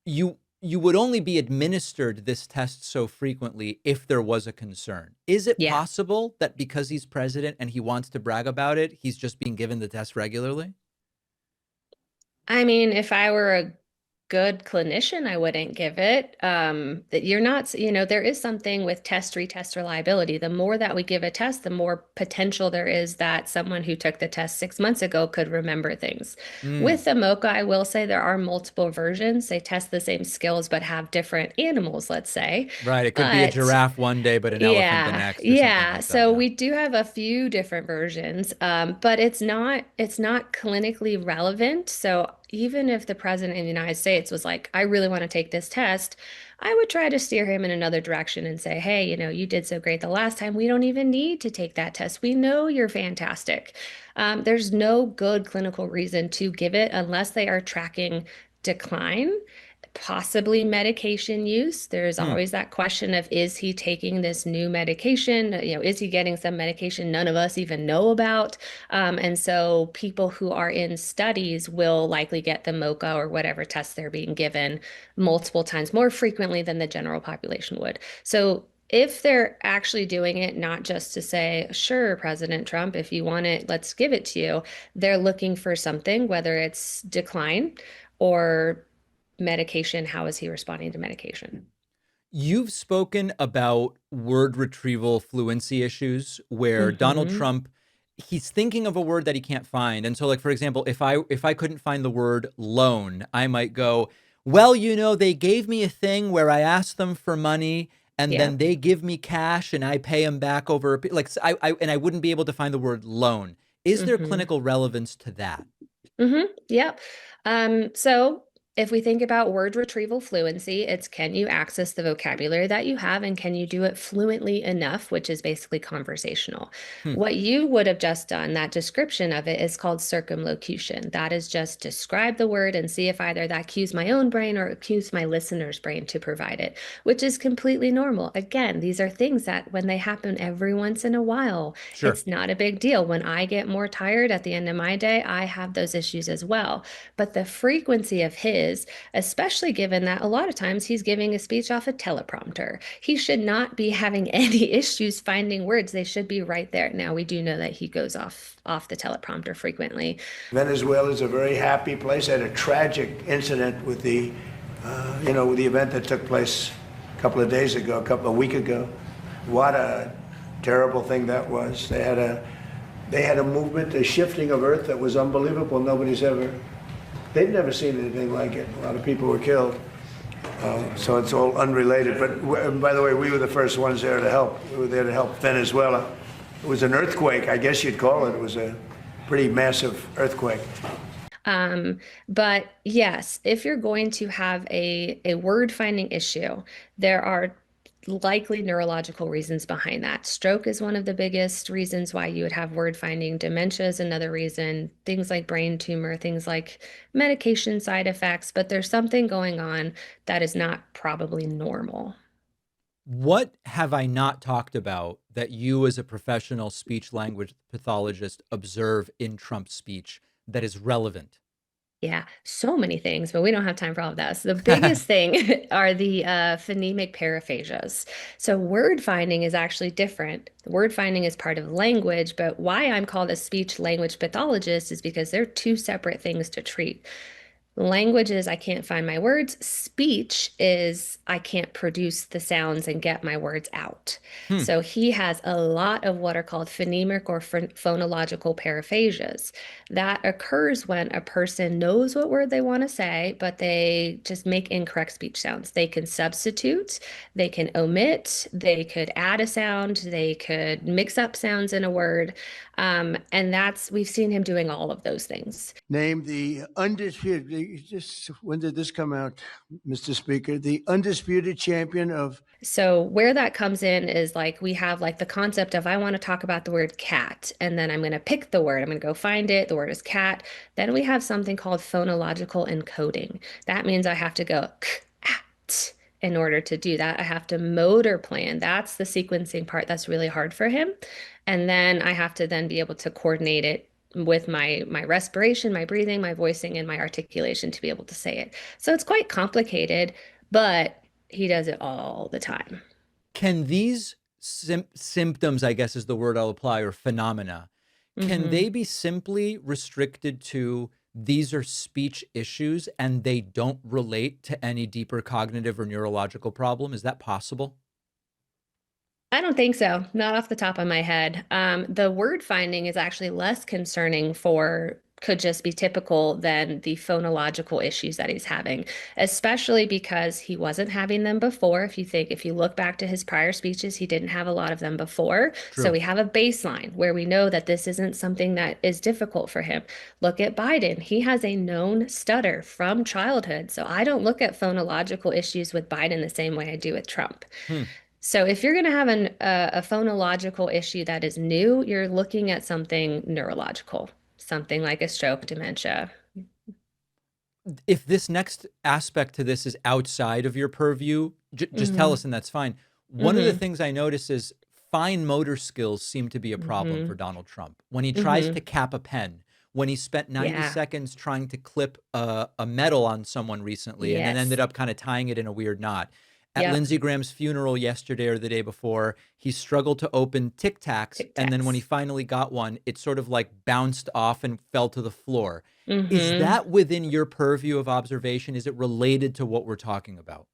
you would only be administered this test so frequently if there was a concern. Is it Yeah. possible that because he's president and he wants to brag about it, he's just being given the test regularly? I mean, if I were a good clinician, I wouldn't give it. That you're not, there is something with retest reliability. The more that we give a test, the more potential there is that someone who took the test 6 months ago could remember things. With the MOCA, I will say there are multiple versions. They test the same skills but have different animals, let's say. Right. It could be a But giraffe one day, but an elephant the next, or something yeah. like that. So Yeah. we do have a few different versions, but it's not clinically relevant. So even if the president of the United States was like, I really want to take this test, I would try to steer him in another direction and say, hey, you did so great the last time. We don't even need to take that test. We know you're fantastic. There's no good clinical reason to give it unless they are tracking decline, possibly medication use. There's always that question of, is he taking this new medication? Is he getting some medication none of us even know about? And so people who are in studies will likely get the MOCA or whatever test they're being given multiple times more frequently than the general population would. So if they're actually doing it, not just to say, sure, President Trump, if you want it, let's give it to you, they're looking for something, whether it's decline or medication. How is he responding to medication? You've spoken about word retrieval fluency issues where Donald Trump, he's thinking of a word that he can't find. And so, like, for example, if I couldn't find the word loan, I might go, well, they gave me a thing where I asked them for money and then they give me cash and I pay them back over, like, I wouldn't be able to find the word loan. Is there clinical relevance to that? Yep. So if we think about word retrieval fluency, it's, can you access the vocabulary that you have and can you do it fluently enough, which is basically conversational. What you would have just done, that description of it, is called circumlocution. That is just describe the word and see if either that cues my own brain or it cues my listener's brain to provide it, which is completely normal. Again, these are things that when they happen every once in a while, it's not a big deal. When I get more tired at the end of my day, I have those issues as well. But the frequency of his, especially given that a lot of times he's giving a speech off a teleprompter, he should not be having any issues finding words. They should be right there. Now, we do know that he goes off the teleprompter frequently. Venezuela is a very happy place. Had a tragic incident with the, with the event that took place a week ago. What a terrible thing that was. They had a movement, a shifting of earth that was unbelievable. They've never seen anything like it. A lot of people were killed. So it's all unrelated. But by the way, we were the first ones there to help. We were there to help Venezuela. It was an earthquake, I guess you'd call it. It was a pretty massive earthquake. But yes, if you're going to have a word finding issue, there are likely neurological reasons behind that. Stroke is one of the biggest reasons why you would have word finding. Dementia is another reason. Things like brain tumor, things like medication side effects, but there's something going on that is not probably normal. What have I not talked about that you as a professional speech language pathologist observe in Trump's speech that is relevant? Yeah, so many things, but we don't have time for all of that. So the biggest thing are the phonemic paraphasias. So word finding is actually different. Word finding is part of language, but why I'm called a speech language pathologist is because they're two separate things to treat. Language is I can't find my words. Speech is I can't produce the sounds and get my words out. So he has a lot of what are called phonemic or phonological paraphasias. That occurs when a person knows what word they want to say, but they just make incorrect speech sounds. They can substitute, they can omit, they could add a sound, they could mix up sounds in a word. And we've seen him doing all of those things. Name the undisputed, when did this come out, Mr. Speaker? The undisputed champion of... So where that comes in is like we have like the concept of I want to talk about the word cat, and then I'm going to pick the word. I'm going to go find it. The word is cat. Then we have something called phonological encoding. That means I have to go k, in order to do that. I have to motor plan. That's the sequencing part that's really hard for him. And then I have to then be able to coordinate it with my respiration, my breathing, my voicing, and my articulation to be able to say it. So it's quite complicated, but he does it all the time. Can these symptoms, I guess is the word I'll apply, or phenomena, can they be simply restricted to these are speech issues and they don't relate to any deeper cognitive or neurological problem? Is that possible? I don't think so. Not off the top of my head. The word finding is actually less concerning could just be typical than the phonological issues that he's having, especially because he wasn't having them before. If you look back to his prior speeches, he didn't have a lot of them before. True. So we have a baseline where we know that this isn't something that is difficult for him. Look at Biden. He has a known stutter from childhood. So I don't look at phonological issues with Biden the same way I do with Trump. So if you're going to have a phonological issue that is new, you're looking at something neurological, something like a stroke, dementia. If this next aspect to this is outside of your purview, just tell us and that's fine. One of the things I notice is fine motor skills seem to be a problem for Donald Trump. When he tries to cap a pen, when he spent 90 seconds trying to clip a medal on someone recently and then ended up kind of tying it in a weird knot. At Lindsey Graham's funeral yesterday or the day before, he struggled to open Tic Tacs, and then when he finally got one, it sort of like bounced off and fell to the floor. Is that within your purview of observation? Is it related to what we're talking about?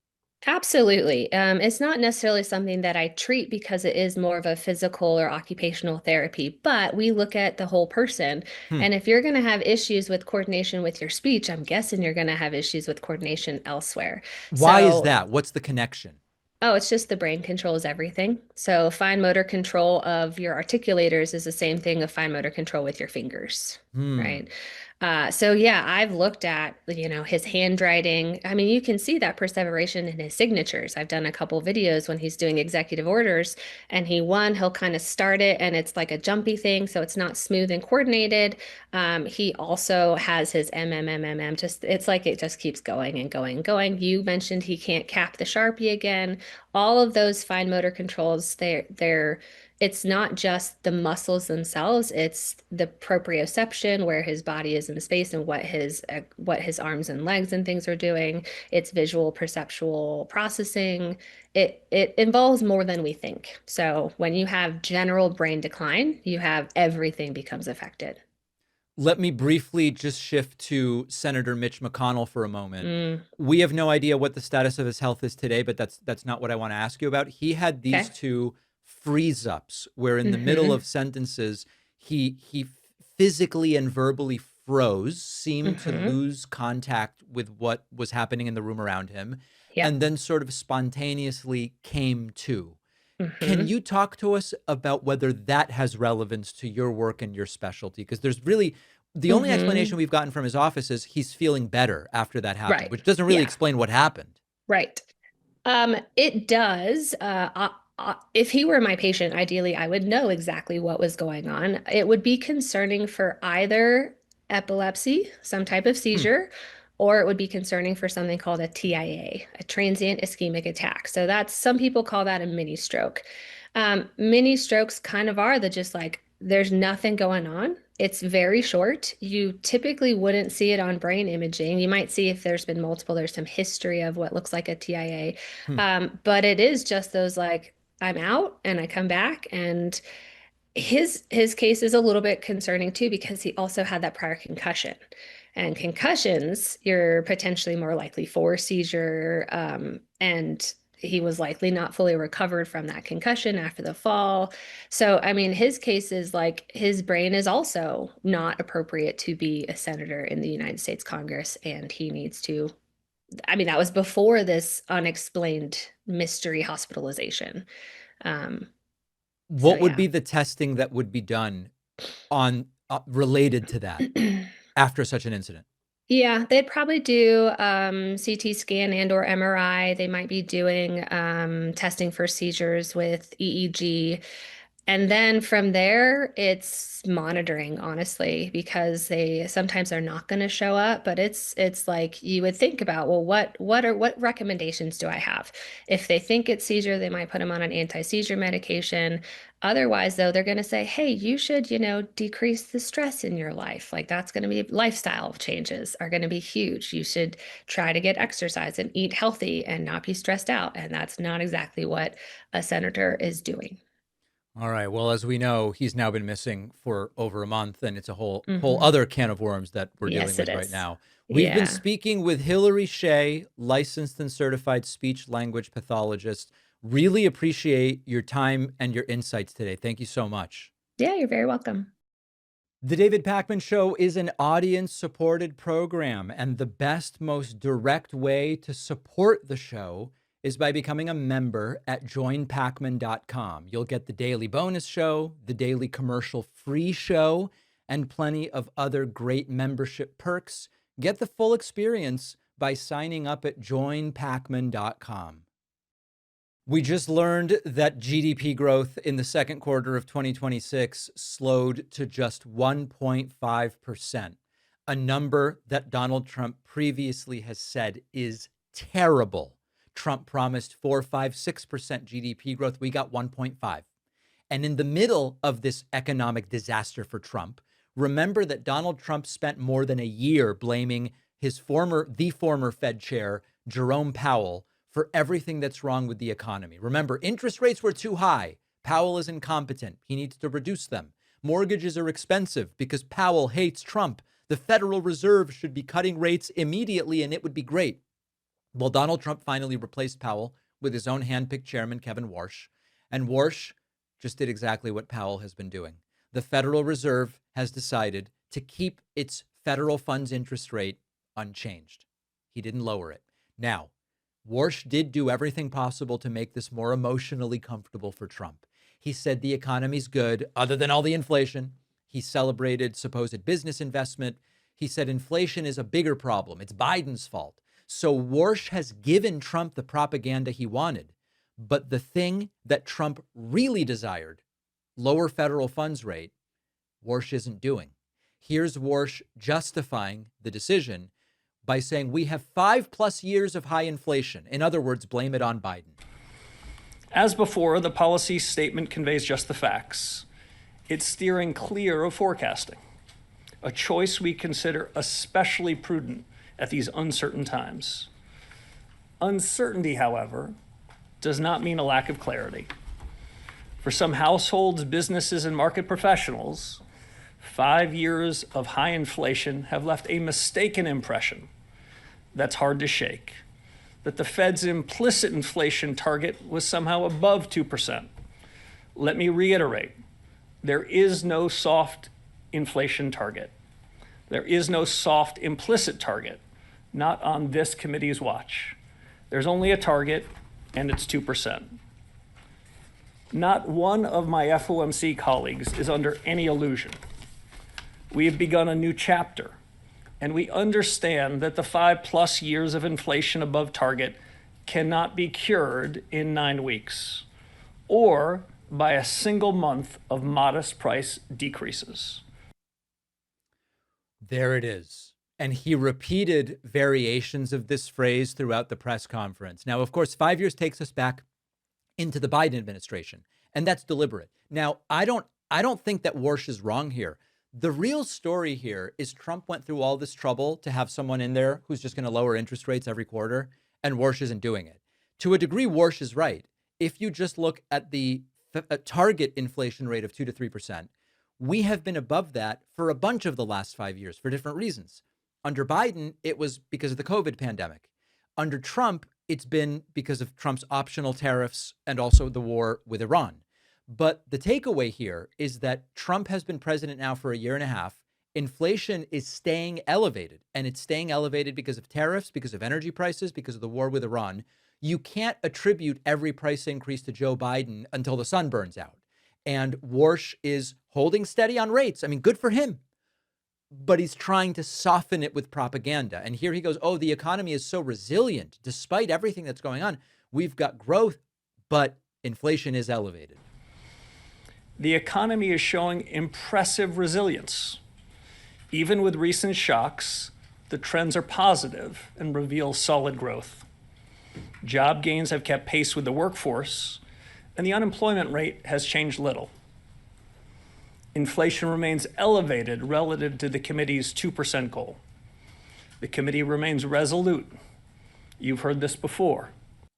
Absolutely. It's not necessarily something that I treat because it is more of a physical or occupational therapy, but we look at the whole person. And if you're going to have issues with coordination with your speech, I'm guessing you're going to have issues with coordination elsewhere. Why is that? What's the connection? Oh, it's just the brain controls everything. So fine motor control of your articulators is the same thing of fine motor control with your fingers, right? So yeah, I've looked at, his handwriting. I mean, you can see that perseveration in his signatures. I've done a couple videos when he's doing executive orders and he'll kind of start it and it's like a jumpy thing. So it's not smooth and coordinated. He also has his it's like it just keeps going and going and going. You mentioned he can't cap the Sharpie again. All of those fine motor controls, it's not just the muscles themselves, it's the proprioception, where his body is in space and what his arms and legs and things are doing. It's visual perceptual processing. It involves more than we think. So when you have general brain decline, everything becomes affected. Let me briefly just shift to Senator Mitch McConnell for a moment. We have no idea what the status of his health is today, but that's not what I want to ask you about. He had these two freeze ups where in the middle of sentences, he physically and verbally froze, seemed to lose contact with what was happening in the room around him, and then sort of spontaneously came to. Can you talk to us about whether that has relevance to your work and your specialty? Because there's really, the only explanation we've gotten from his office is he's feeling better after that happened, which doesn't really explain what happened. Right. It does. If he were my patient, ideally, I would know exactly what was going on. It would be concerning for either epilepsy, some type of seizure, or it would be concerning for something called a TIA, a transient ischemic attack. So some people call that a mini stroke. Mini strokes kind of are there's nothing going on. It's very short. You typically wouldn't see it on brain imaging. You might see if there's been there's some history of what looks like a TIA. But it is just those I'm out and I come back, and his case is a little bit concerning too, because he also had that prior concussion. And concussions, you're potentially more likely for seizure, and he was likely not fully recovered from that concussion after the fall. So, I mean, his case is his brain is also not appropriate to be a senator in the United States Congress, and he needs to. I mean, that was before this unexplained mystery hospitalization. What would be the testing that would be done on related to that after such an incident? Yeah, they'd probably do CT scan and or MRI. They might be doing testing for seizures with EEG. And then from there, it's monitoring, honestly, because they sometimes are not going to show up. But it's like you would think about, well, what recommendations do I have? If they think it's seizure, they might put them on an anti-seizure medication. Otherwise, though, they're going to say, hey, you should, decrease the stress in your life. Like that's going to be lifestyle changes are going to be huge. You should try to get exercise and eat healthy and not be stressed out. And that's not exactly what a senator is doing. All right. Well, as we know, he's now been missing for over a month, and it's a whole Mhm. other can of worms that we're dealing Yes, with it right is. now. We've been Yeah. speaking with Hilary Shae, licensed and certified speech language pathologist. Really appreciate your time and your insights today. Thank you so much. Yeah, you're very welcome. The David Pakman Show is an audience-supported program, and the best, most direct way to support the show is by becoming a member at joinpakman.com. You'll get the daily bonus show, the daily commercial-free show, and plenty of other great membership perks. Get the full experience by signing up at joinpakman.com. We just learned that GDP growth in the second quarter of 2026 slowed to just 1.5%, a number that Donald Trump previously has said is terrible. Trump promised 4, 5, 6% GDP growth. We got 1.5. And in the middle of this economic disaster for Trump, remember that Donald Trump spent more than a year blaming the former Fed chair, Jerome Powell, for everything that's wrong with the economy. Remember, interest rates were too high. Powell is incompetent. He needs to reduce them. Mortgages are expensive because Powell hates Trump. The Federal Reserve should be cutting rates immediately and it would be great. Well, Donald Trump finally replaced Powell with his own handpicked chairman, Kevin Warsh. And Warsh just did exactly what Powell has been doing. The Federal Reserve has decided to keep its federal funds interest rate unchanged. He didn't lower it. Now, Warsh did do everything possible to make this more emotionally comfortable for Trump. He said the economy's good, other than all the inflation. He celebrated supposed business investment. He said inflation is a bigger problem. It's Biden's fault. So Warsh has given Trump the propaganda he wanted. But the thing that Trump really desired, lower federal funds rate, Warsh isn't doing. Here's Warsh justifying the decision by saying we have 5+ years of high inflation. In other words, blame it on Biden. As before, the policy statement conveys just the facts. It's steering clear of forecasting, a choice we consider especially prudent at these uncertain times. Uncertainty, however, does not mean a lack of clarity. For some households, businesses, and market professionals, 5 years of high inflation have left a mistaken impression that's hard to shake, that the Fed's implicit inflation target was somehow above 2%. Let me reiterate, there is no soft inflation target. There is no soft implicit target, not on this committee's watch. There's only a target, and it's 2%. Not one of my FOMC colleagues is under any illusion. We have begun a new chapter, and we understand that the 5+ years of inflation above target cannot be cured in 9 weeks or by a single month of modest price decreases. There it is. And he repeated variations of this phrase throughout the press conference. Now, of course, 5 years takes us back into the Biden administration, and that's deliberate. Now, I don't think that Warsh is wrong here. The real story here is Trump went through all this trouble to have someone in there who's just going to lower interest rates every quarter, and Warsh isn't doing it. To a degree, Warsh is right. If you just look at the target inflation rate of 2 to 3%, we have been above that for a bunch of the last 5 years for different reasons. Under Biden, it was because of the COVID pandemic. Under Trump, it's been because of Trump's optional tariffs and also the war with Iran. But the takeaway here is that Trump has been president now for a year and a half. Inflation is staying elevated, and it's staying elevated because of tariffs, because of energy prices, because of the war with Iran. You can't attribute every price increase to Joe Biden until the sun burns out. And Warsh is holding steady on rates. I mean, good for him. But he's trying to soften it with propaganda. And here he goes, oh, the economy is so resilient. Despite everything that's going on, we've got growth, but inflation is elevated. The economy is showing impressive resilience. Even with recent shocks, the trends are positive and reveal solid growth. Job gains have kept pace with the workforce, and the unemployment rate has changed little. Inflation remains elevated relative to the committee's 2% goal. The committee remains resolute. You've heard this before.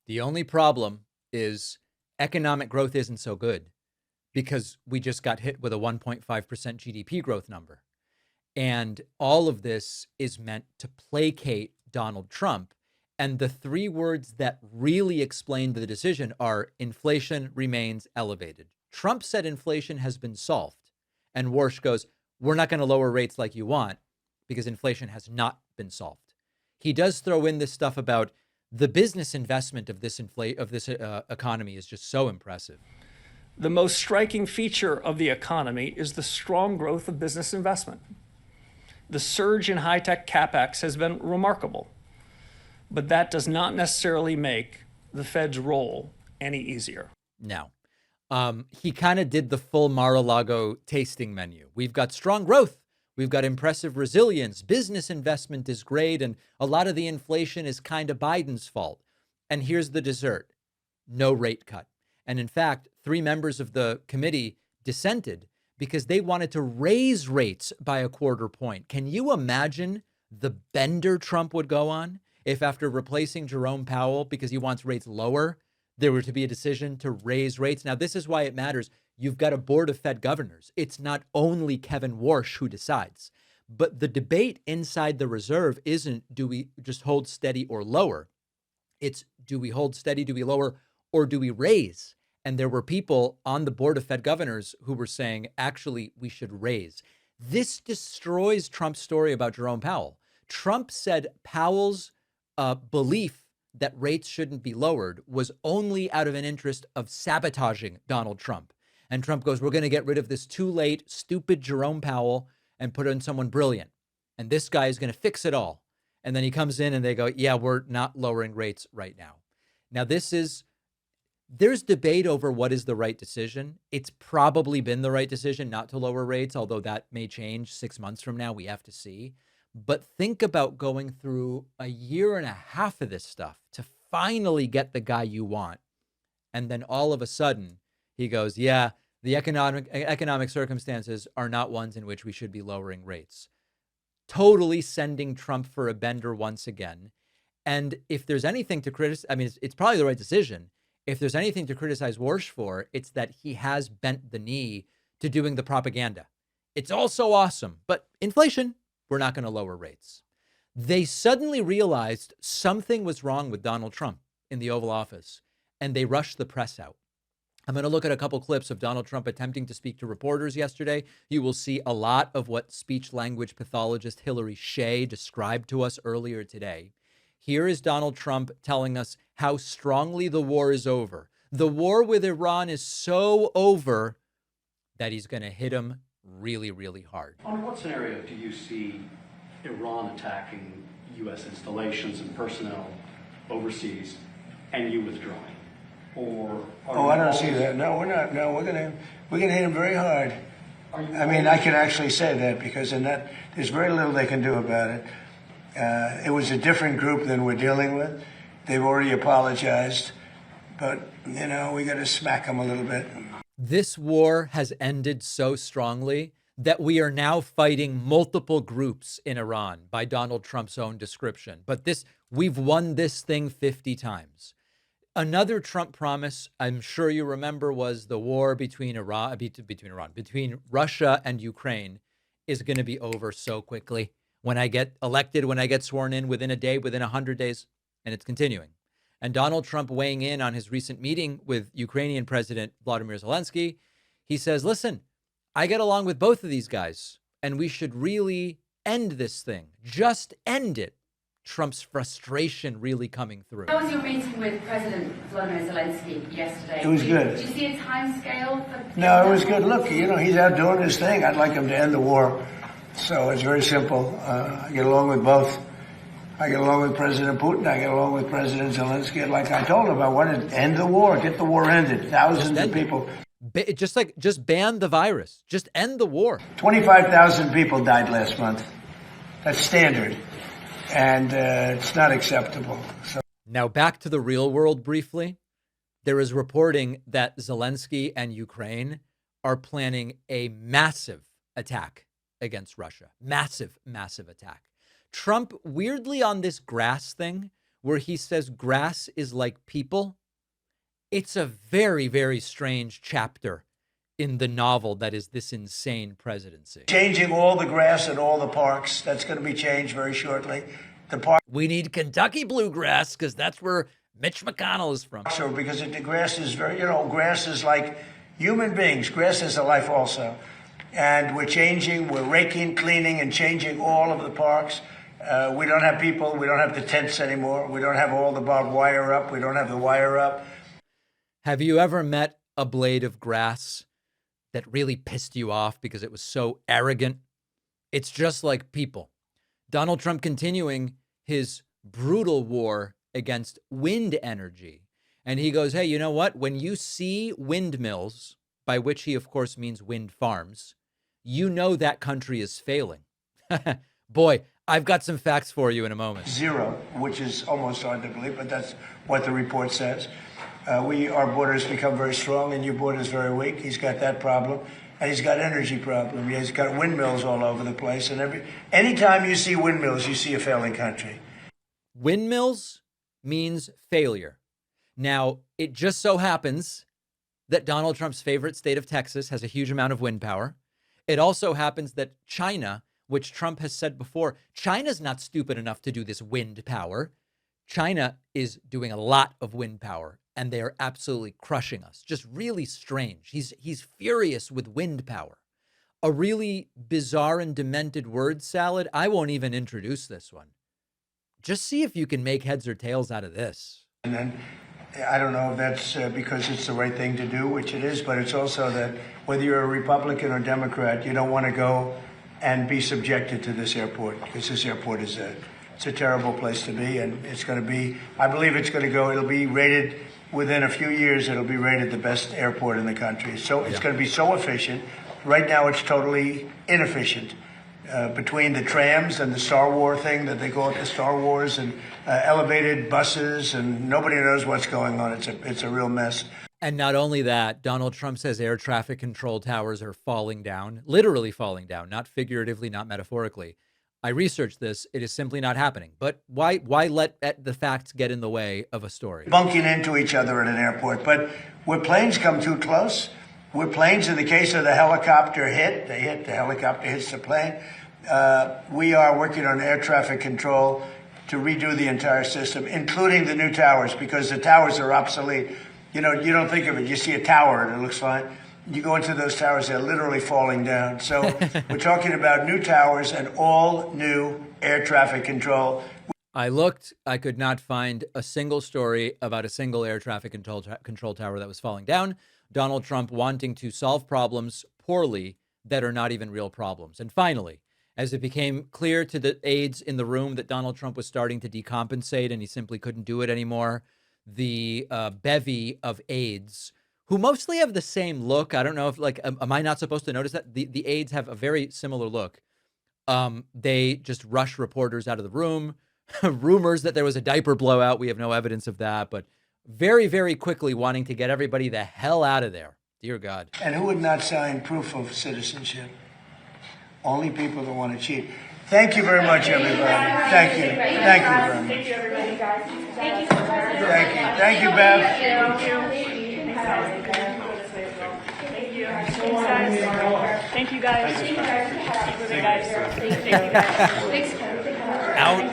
The only problem is economic growth isn't so good because we just got hit with a 1.5% GDP growth number. And all of this is meant to placate Donald Trump. And the three words that really explain the decision are inflation remains elevated. Trump said inflation has been solved. And Warsh goes, we're not going to lower rates like you want because inflation has not been solved. He does throw in this stuff about the business investment of this economy is just so impressive. The most striking feature of the economy is the strong growth of business investment. The surge in high-tech CapEx has been remarkable, but that does not necessarily make the Fed's role any easier. No. He kind of did the full Mar-a-Lago tasting menu. We've got strong growth. We've got impressive resilience. Business investment is great. And a lot of the inflation is kind of Biden's fault. And here's the dessert. No rate cut. And in fact, 3 members of the committee dissented because they wanted to raise rates by a quarter point. Can you imagine the bender Trump would go on if after replacing Jerome Powell because he wants rates lower, there were to be a decision to raise rates? Now, this is why it matters. You've got a board of Fed governors. It's not only Kevin Warsh who decides. But the debate inside the reserve isn't do we just hold steady or lower? It's do we hold steady, do we lower, or do we raise? And there were people on the board of Fed governors who were saying, actually, we should raise. This destroys Trump's story about Jerome Powell. Trump said Powell's belief that rates shouldn't be lowered was only out of an interest of sabotaging Donald Trump. And Trump goes, we're going to get rid of this too late, stupid Jerome Powell and put in someone brilliant. And this guy is going to fix it all. And then he comes in and they go, yeah, we're not lowering rates right now. Now, there's debate over what is the right decision. It's probably been the right decision not to lower rates, although that may change 6 months from now. We have to see. But think about going through a year and a half of this stuff to finally get the guy you want. And then all of a sudden he goes, yeah, the economic circumstances are not ones in which we should be lowering rates. Totally sending Trump for a bender once again. And if there's anything to criticize, I mean, it's probably the right decision. If there's anything to criticize Warsh for, it's that he has bent the knee to doing the propaganda. It's all so awesome, but inflation, we're not going to lower rates. They suddenly realized something was wrong with Donald Trump in the Oval Office, and they rushed the press out. I'm going to look at a couple clips of Donald Trump attempting to speak to reporters yesterday. You will see a lot of what speech language pathologist Hilary Shae described to us earlier today. Here is Donald Trump telling us how strongly the war is over. The war with Iran is so over that he's going to hit him really, really hard. Under what scenario do you see Iran attacking U.S. installations and personnel overseas and you withdrawing? Or I don't see that. No, we're not. No, we're gonna hit them very hard. I mean, I can actually say that because in that there's very little they can do about it. It was a different group than we're dealing with. They've already apologized, but we got to smack them a little bit. This war has ended so strongly that we are now fighting multiple groups in Iran by Donald Trump's own description. But we've won this thing 50 times. Another Trump promise, I'm sure you remember, was the war between Russia and Ukraine is going to be over so quickly. When I get elected, when I get sworn in, within a day, within 100 days, and it's continuing. And Donald Trump weighing in on his recent meeting with Ukrainian President Vladimir Zelensky, he says, listen, I get along with both of these guys, and we should really end this thing. Just end it. Trump's frustration really coming through. How was your meeting with President Vladimir Zelensky yesterday? It was good. Did you see a time scale? No, it was good. Look, he's out doing his thing. I'd like him to end the war. So it's very simple. I get along with both. I get along with President Putin. I get along with President Zelensky. Like I told him, I wanted to end the war, get the war ended. Thousands of people. Just ban the virus. Just end the war. 25,000 people died last month. That's standard. And it's not acceptable. So now back to the real world briefly. There is reporting that Zelensky and Ukraine are planning a massive attack against Russia. Massive, massive attack. Trump, weirdly on this grass thing, where he says grass is like people, it's a very, very strange chapter in the novel that is this insane presidency. Changing all the grass in all the parks. That's going to be changed very shortly. We need Kentucky bluegrass because that's where Mitch McConnell is from. So because the grass is very, grass is like human beings. Grass is a life also. And we're changing, we're raking, cleaning, and changing all of the parks. We don't have people, we don't have the tents anymore. We don't have all the barbed wire up. We don't have the wire up. Have you ever met a blade of grass that really pissed you off because it was so arrogant? It's just like people. Donald Trump continuing his brutal war against wind energy. And he goes, hey, you know what? When you see windmills, by which he, of course, means wind farms, you know that country is failing. Boy, I've got some facts for you in a moment. Zero, which is almost hard to believe, but that's what the report says. Our borders become very strong, and your border is very weak. He's got that problem, and he's got energy problem. He's got windmills all over the place, and anytime you see windmills, you see a failing country. Windmills means failure. Now, it just so happens that Donald Trump's favorite state of Texas has a huge amount of wind power. It also happens that China, which Trump has said before, China's not stupid enough to do this wind power. China is doing a lot of wind power, and they are absolutely crushing us. Just really strange. He's furious with wind power. A really bizarre and demented word salad. I won't even introduce this one. Just see if you can make heads or tails out of this. And then I don't know if that's because it's the right thing to do, which it is, but it's also that whether you're a Republican or Democrat, you don't want to go and be subjected to this airport, because this airport is it's a terrible place to be, and it's going to be, I believe it'll be rated within a few years, it'll be rated the best airport in the country. So it's going to be so efficient. Right now it's totally inefficient. Between the trams and the Star Wars thing that they call it, the Star Wars, and elevated buses, and nobody knows what's going on. It's a real mess. And not only that, Donald Trump says air traffic control towers are falling down, literally falling down, not figuratively, not metaphorically. I researched this. It is simply not happening. But why let the facts get in the way of a story? Bunking into each other at an airport. But where planes come too close, where planes, in the case of the helicopter the helicopter hits the plane, we are working on air traffic control to redo the entire system, including the new towers, because the towers are obsolete. You don't think of it. You see a tower and it looks fine. You go into those towers, they're literally falling down. So we're talking about new towers and all new air traffic control. I looked, I could not find a single story about a single air traffic control tower that was falling down. Donald Trump wanting to solve problems poorly that are not even real problems. And finally, as it became clear to the aides in the room that Donald Trump was starting to decompensate and he simply couldn't do it anymore, the bevy of aides, who mostly have the same look. I don't know if, am I not supposed to notice that? The aides have a very similar look. They just rush reporters out of the room. Rumors that there was a diaper blowout. We have no evidence of that, but very, very quickly wanting to get everybody the hell out of there. Dear God. And who would not sign proof of citizenship? Only people that want to cheat. Thank you very much, everybody. Thank you. Thank you very much. Thank you, everybody, guys. Thank you so much. Thank you. Thank you, Bev. Thank you, guys. Thank you, guys. Thank you, guys. Out.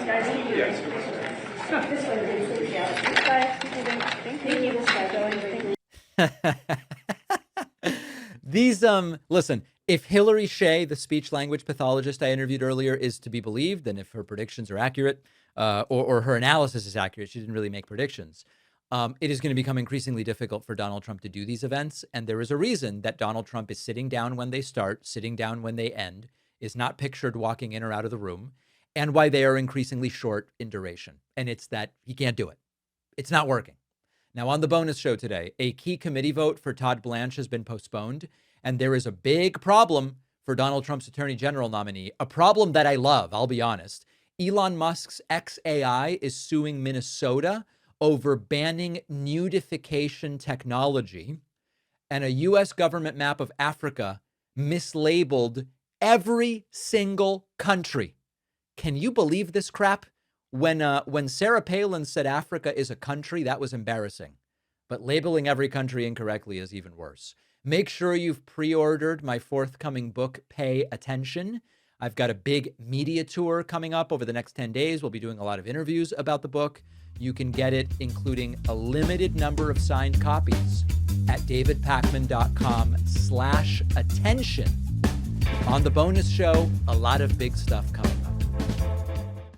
These, listen, if Hilary Shae, the speech language pathologist I interviewed earlier, is to be believed, and if her predictions are accurate, or her analysis is accurate, she didn't really make predictions, it is going to become increasingly difficult for Donald Trump to do these events. And there is a reason that Donald Trump is sitting down when they start, sitting down when they end, is not pictured walking in or out of the room, and why they are increasingly short in duration. And it's that he can't do it. It's not working. Now, on the bonus show today, a key committee vote for Todd Blanche has been postponed, and there is a big problem for Donald Trump's attorney general nominee, a problem that I love, I'll be honest. Elon Musk's XAI is suing Minnesota over banning nudification technology, and a U.S. government map of Africa mislabeled every single country. Can you believe this crap? When Sarah Palin said Africa is a country, that was embarrassing. But labeling every country incorrectly is even worse. Make sure you've pre-ordered my forthcoming book, Pay Attention. I've got a big media tour coming up over the next 10 days. We'll be doing a lot of interviews about the book. You can get it, including a limited number of signed copies, at davidpakman.com/attention. On the bonus show, a lot of big stuff coming.